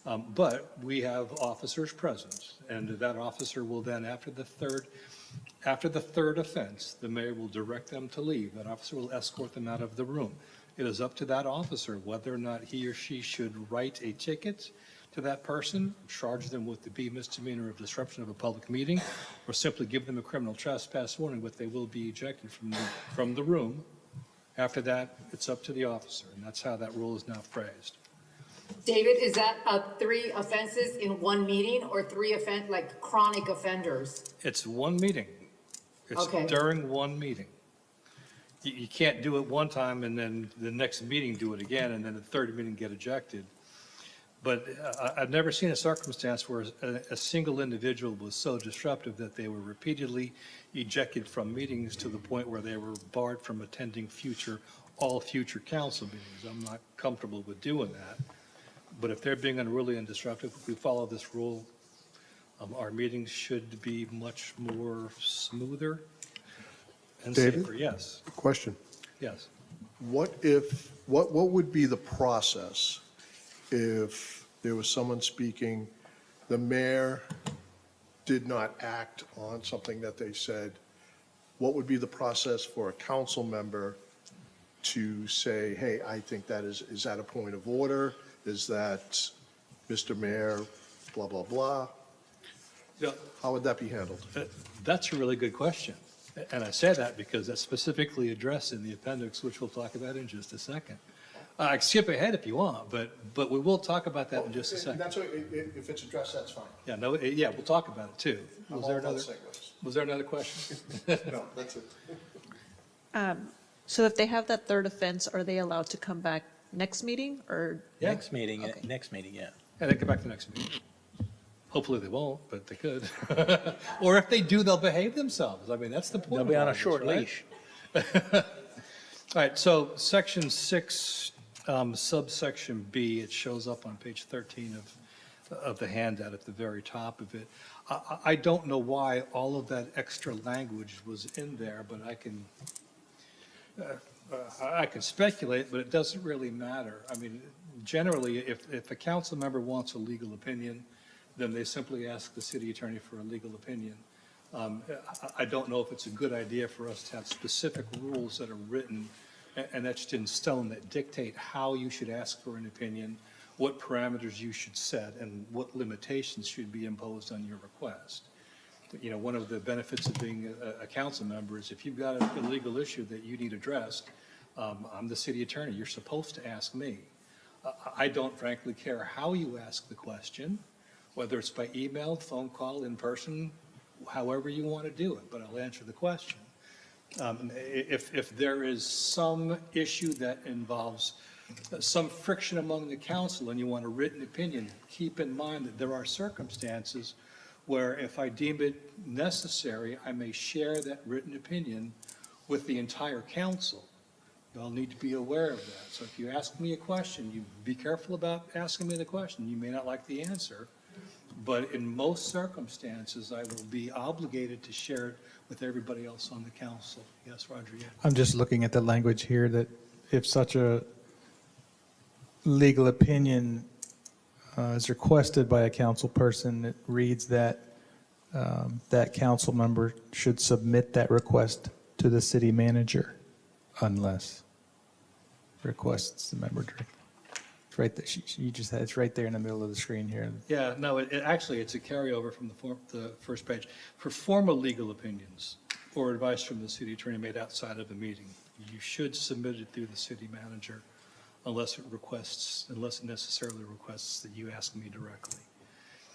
But we have officers present, and that officer will then, after the third offense, the mayor will direct them to leave. That officer will escort them out of the room. It is up to that officer whether or not he or she should write a ticket to that person, charge them with the B misdemeanor of disruption of a public meeting, or simply give them a criminal trespass warning, but they will be ejected from the room. After that, it's up to the officer, and that's how that rule is now phrased. David, is that 3 offenses in one meeting or 3 like chronic offenders? It's one meeting. It's Okay. during one meeting. You can't do it one time and then the next meeting do it again, and then the third meeting get ejected. But I've never seen a circumstance where a single individual was so disruptive that they were repeatedly ejected from meetings to the point where they were barred from attending all future council meetings. I'm not comfortable with doing that. But if they're being unruly and disruptive, if we follow this rule, our meetings should be much more smoother and David? safer. Yes, Question. yes. What would be the process if there was someone speaking, the mayor did not act on something that they said? What would be the process for a council member to say, hey, I think is that a point of order? Is that, Mr. Mayor, blah, blah, blah? Yeah. How would that be handled? That's a really good question. And I say that because that's specifically addressed in the appendix, which we'll talk about in just a second. I can skip ahead if you want, but we will talk about that in just a second. If it's addressed, that's fine. Yeah, we'll talk about it too. I'm Was all there about another, segues. was there another question? No, that's it. So if they have that third offense, are they allowed to come back next meeting or? Yeah. Next meeting, Okay. yeah. Yeah, they come back to the next meeting. Hopefully they won't, but they could. Or if they do, they'll behave themselves. I mean, that's the point. They'll be of on all a this, short right? leash. All right, so section 6, subsection B, it shows up on page 13 of the handout at the very top of it. I don't know why all of that extra language was in there, but I can speculate, but it doesn't really matter. I mean, generally, if a council member wants a legal opinion, then they simply ask the city attorney for a legal opinion. I don't know if it's a good idea for us to have specific rules that are written and etched in stone that dictate how you should ask for an opinion, what parameters you should set, and what limitations should be imposed on your request. You know, one of the benefits of being a council member is if you've got a legal issue that you need addressed, I'm the city attorney, you're supposed to ask me. I don't frankly care how you ask the question, whether it's by email, phone call, in person, however you want to do it, but I'll answer the question. If there is some issue that involves some friction among the council and you want a written opinion, keep in mind that there are circumstances where if I deem it necessary, I may share that written opinion with the entire council. You all need to be aware of that. So if you ask me a question, you be careful about asking me the question. You may not like the answer, but in most circumstances, I will be obligated to share it with everybody else on the council. Yes, Roger? Yeah. I'm just looking at the language here that if such a legal opinion is requested by a council person, it reads that that council member should submit that request to the city manager unless requests the member directly. It's right there. You just had, it's right there in the middle of the screen here. Yeah, no, actually, it's a carryover from the first page. For formal legal opinions or advice from the city attorney made outside of a meeting, you should submit it through the city manager unless it necessarily requests that you ask me directly.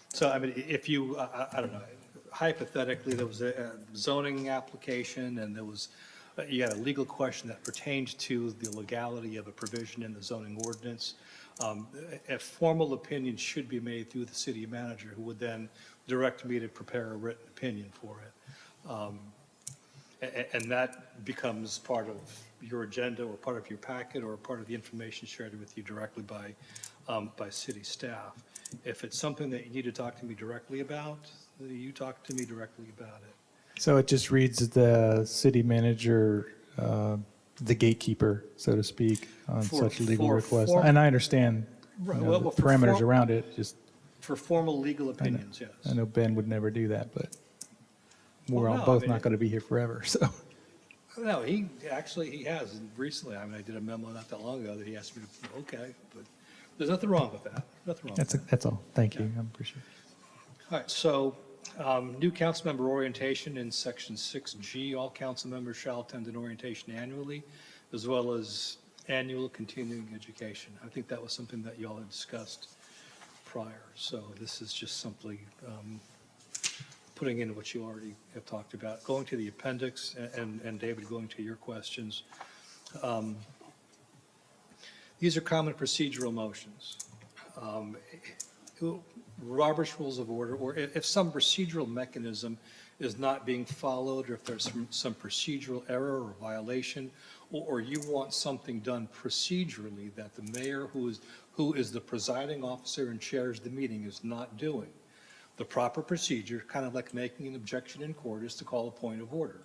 So, I mean, if you, I don't know, hypothetically, there was a zoning application and there was, you had a legal question that pertained to the legality of a provision in the zoning ordinance, a formal opinion should be made through the city manager, who would then direct me to prepare a written opinion for it. And that becomes part of your agenda or part of your packet or part of the information shared with you directly by city staff. If it's something that you need to talk to me directly about, you talk to me directly about it. So it just reads the city manager, the gatekeeper, so to speak, on For- such legal for requests. form- And I understand Right, you know, well, the for parameters form- around it, just, For formal legal opinions, yes. I know Ben would never do that, but we're Well, all no, I both mean, not going to be here forever, so. No, he has recently. I mean, I did a memo not that long ago that he asked me to, okay, but there's nothing wrong with that. Nothing wrong with that. That's all. Thank you. I appreciate it. All right, so new council member orientation in section 6G, all council members shall attend an orientation annually, as well as annual continuing education. I think that was something that you all had discussed prior, so this is just simply putting in what you already have talked about. Going to the appendix, and David, going to your questions. These are common procedural motions. Robert's Rules of Order, or if some procedural mechanism is not being followed, or if there's some procedural error or violation, or you want something done procedurally that the mayor, who is the presiding officer and chairs the meeting, is not doing, the proper procedure, kind of like making an objection in court, is to call a point of order.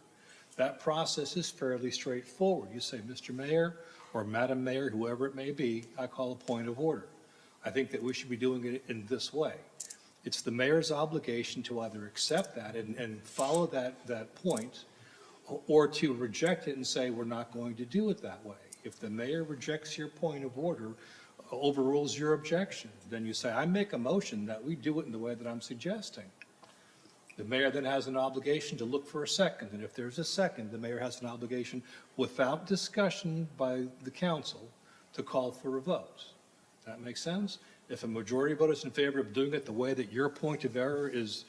That process is fairly straightforward. You say, Mr. Mayor or Madam Mayor, whoever it may be, I call a point of order. I think that we should be doing it in this way. It's the mayor's obligation to either accept that and follow that point, or to reject it and say, we're not going to do it that way. If the mayor rejects your point of order, overrules your objection, then you say, I make a motion that we do it in the way that I'm suggesting. The mayor then has an obligation to look for a second, and if there's a second, the mayor has an obligation, without discussion by the council, to call for a vote. That makes sense? If a majority vote is in favor of doing it the way that your point of error is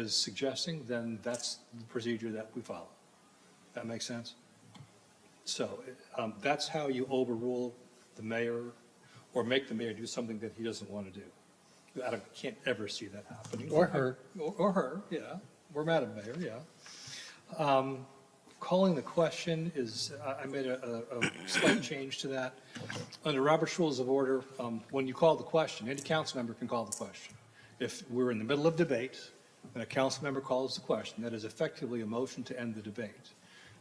suggesting, then that's the procedure that we follow. That makes sense? So that's how you overrule the mayor or make the mayor do something that he doesn't want to do. I can't ever see that happening. Or her. Or her, yeah. Or Madam Mayor, yeah. Calling the question is, I made a slight change to that. Under Robert's Rules of Order, when you call the question, any council member can call the question. If we're in the middle of debate and a council member calls the question, that is effectively a motion to end the debate.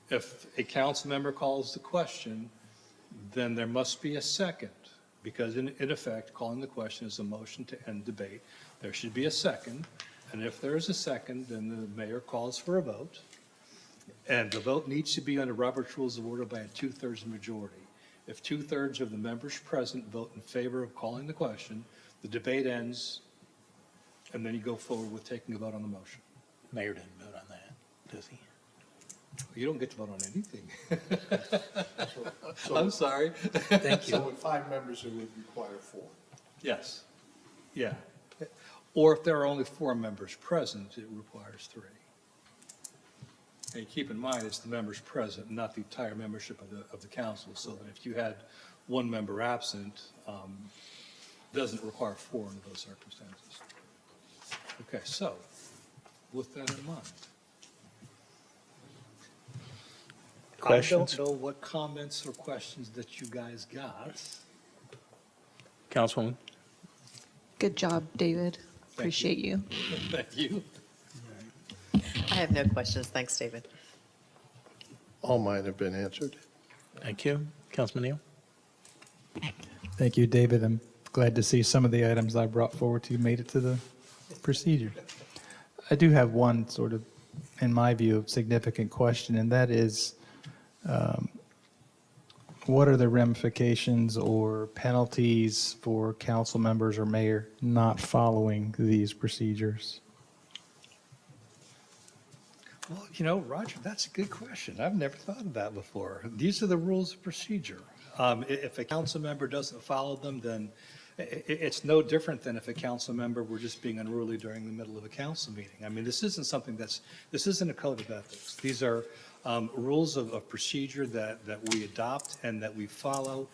If a council member calls the question, then there must be a second, because in effect, calling the question is a motion to end debate. There should be a second, and if there is a second, then the mayor calls for a vote. And the vote needs to be under Robert's Rules of Order by a 2/3 majority. If 2/3 of the members present vote in favor of calling the question, the debate ends, and then you go forward with taking a vote on the motion. Mayor didn't vote on that, does he? You don't get to vote on anything. So- I'm sorry. Thank you. So with 5 members, it would require 4. Yes, yeah. Or if there are only 4 members present, it requires 3. And keep in mind, it's the members present, not the entire membership of the council, so that if you had 1 member absent, it doesn't require 4 under those circumstances. Okay, so, with that in mind. Questions? I don't know what comments or questions that you guys got. Councilwoman? Good job, David. Appreciate you. Thank you. I have no questions. Thanks, David. All mine have been answered. Thank you. Councilman Neal? Thank you, David. I'm glad to see some of the items I brought forward to you made it to the procedure. I do have one sort of, in my view, significant question, and that is, what are the ramifications or penalties for council members or mayor not following these procedures? Well, you know, Roger, that's a good question. I've never thought of that before. These are the rules of procedure. If a council member doesn't follow them, then it's no different than if a council member were just being unruly during the middle of a council meeting. I mean, this isn't this isn't a code of ethics. These are rules of procedure that we adopt and that we follow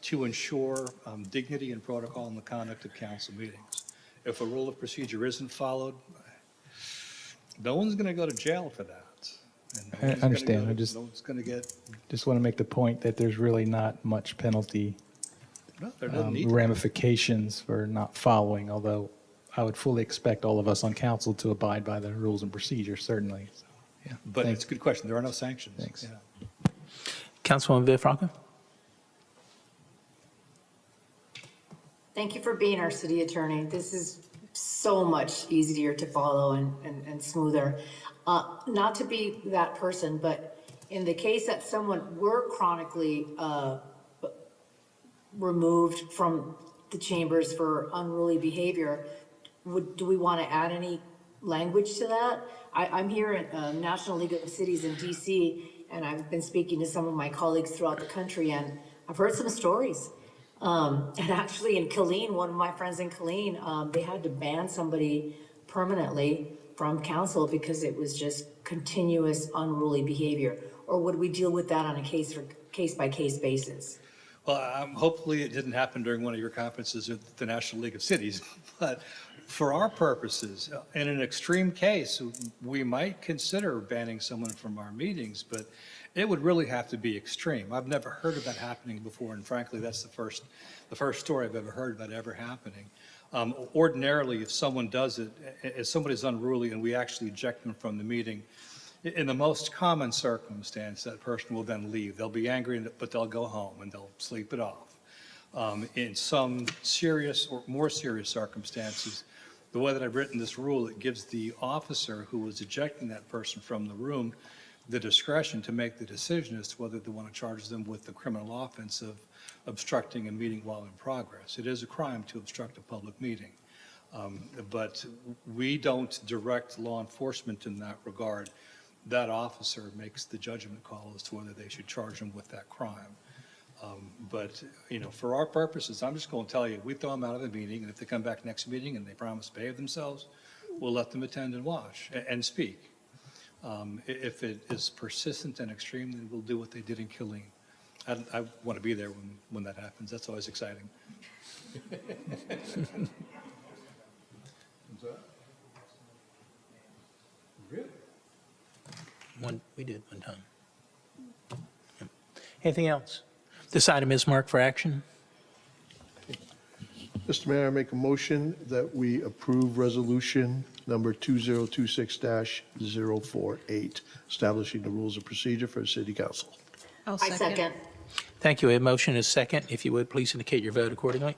to ensure dignity and protocol in the conduct of council meetings. If a rule of procedure isn't followed, no one's going to go to jail for that. And no I one's understand. gonna I go- just- No one's going to get, Just want to make the point that there's really not much penalty no, there doesn't need to be. ramifications for not following, although I would fully expect all of us on council to abide by the rules and procedures, certainly. So, yeah. But Thank- it's a good question. There are no sanctions. Thanks. Yeah. Councilwoman Villafranca? Thank you for being our city attorney. This is so much easier to follow and smoother. Not to be that person, but in the case that someone were chronically removed from the chambers for unruly behavior, do we want to add any language to that? I'm here at National League of Cities in DC, and I've been speaking to some of my colleagues throughout the country, and I've heard some stories. And actually in Killeen, one of my friends in Killeen, they had to ban somebody permanently from council because it was just continuous unruly behavior. Or would we deal with that on a case by case basis? Well, hopefully it didn't happen during one of your conferences at the National League of Cities, but for our purposes, in an extreme case, we might consider banning someone from our meetings, but it would really have to be extreme. I've never heard of that happening before, and frankly, that's the first story I've ever heard about ever happening. Ordinarily, if someone does it, if somebody's unruly and we actually eject them from the meeting, in the most common circumstance, that person will then leave. They'll be angry, but they'll go home and they'll sleep it off. In some serious or more serious circumstances, the way that I've written this rule, it gives the officer who was ejecting that person from the room the discretion to make the decision as to whether they want to charge them with the criminal offense of obstructing a meeting while in progress. It is a crime to obstruct a public meeting. But we don't direct law enforcement in that regard. That officer makes the judgment call as to whether they should charge them with that crime. But, you know, for our purposes, I'm just going to tell you, we throw them out of the meeting, and if they come back next meeting and they promise to behave themselves, we'll let them attend and watch and speak. If it is persistent and extreme, then we'll do what they did in Killeen. I want to be there when that happens. That's always exciting. We did one time. Yeah. Anything else? This item is marked for action. Mr. Mayor, I make a motion that we approve resolution number 2026-048, establishing the rules of procedure for the city council. I'll I second. Thank you. A motion is second. If you would, please indicate your vote accordingly.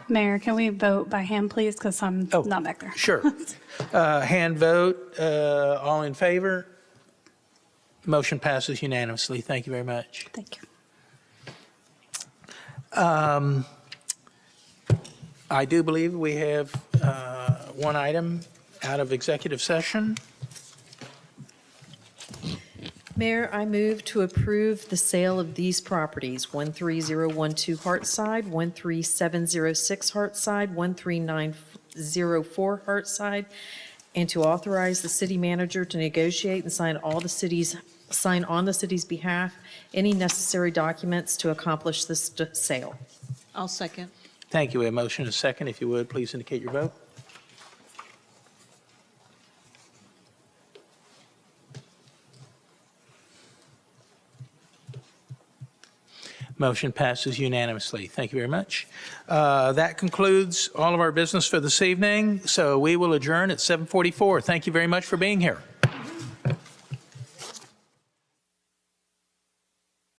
Mayor, can we vote by hand, please? Because I'm not back there. Sure. Hand vote. All in favor? Motion passes unanimously. Thank you very much. Thank you. I do believe we have one item out of executive session. Mayor, I move to approve the sale of these properties, 13012 Hartside, 13706 Hartside, 13904 Hartside, and to authorize the city manager to negotiate and sign on the city's behalf any necessary documents to accomplish this sale. I'll second. Thank you. A motion is second. If you would, please indicate your vote. Motion passes unanimously. Thank you very much. That concludes all of our business for this evening, so we will adjourn at 7:44. Thank you very much for being here.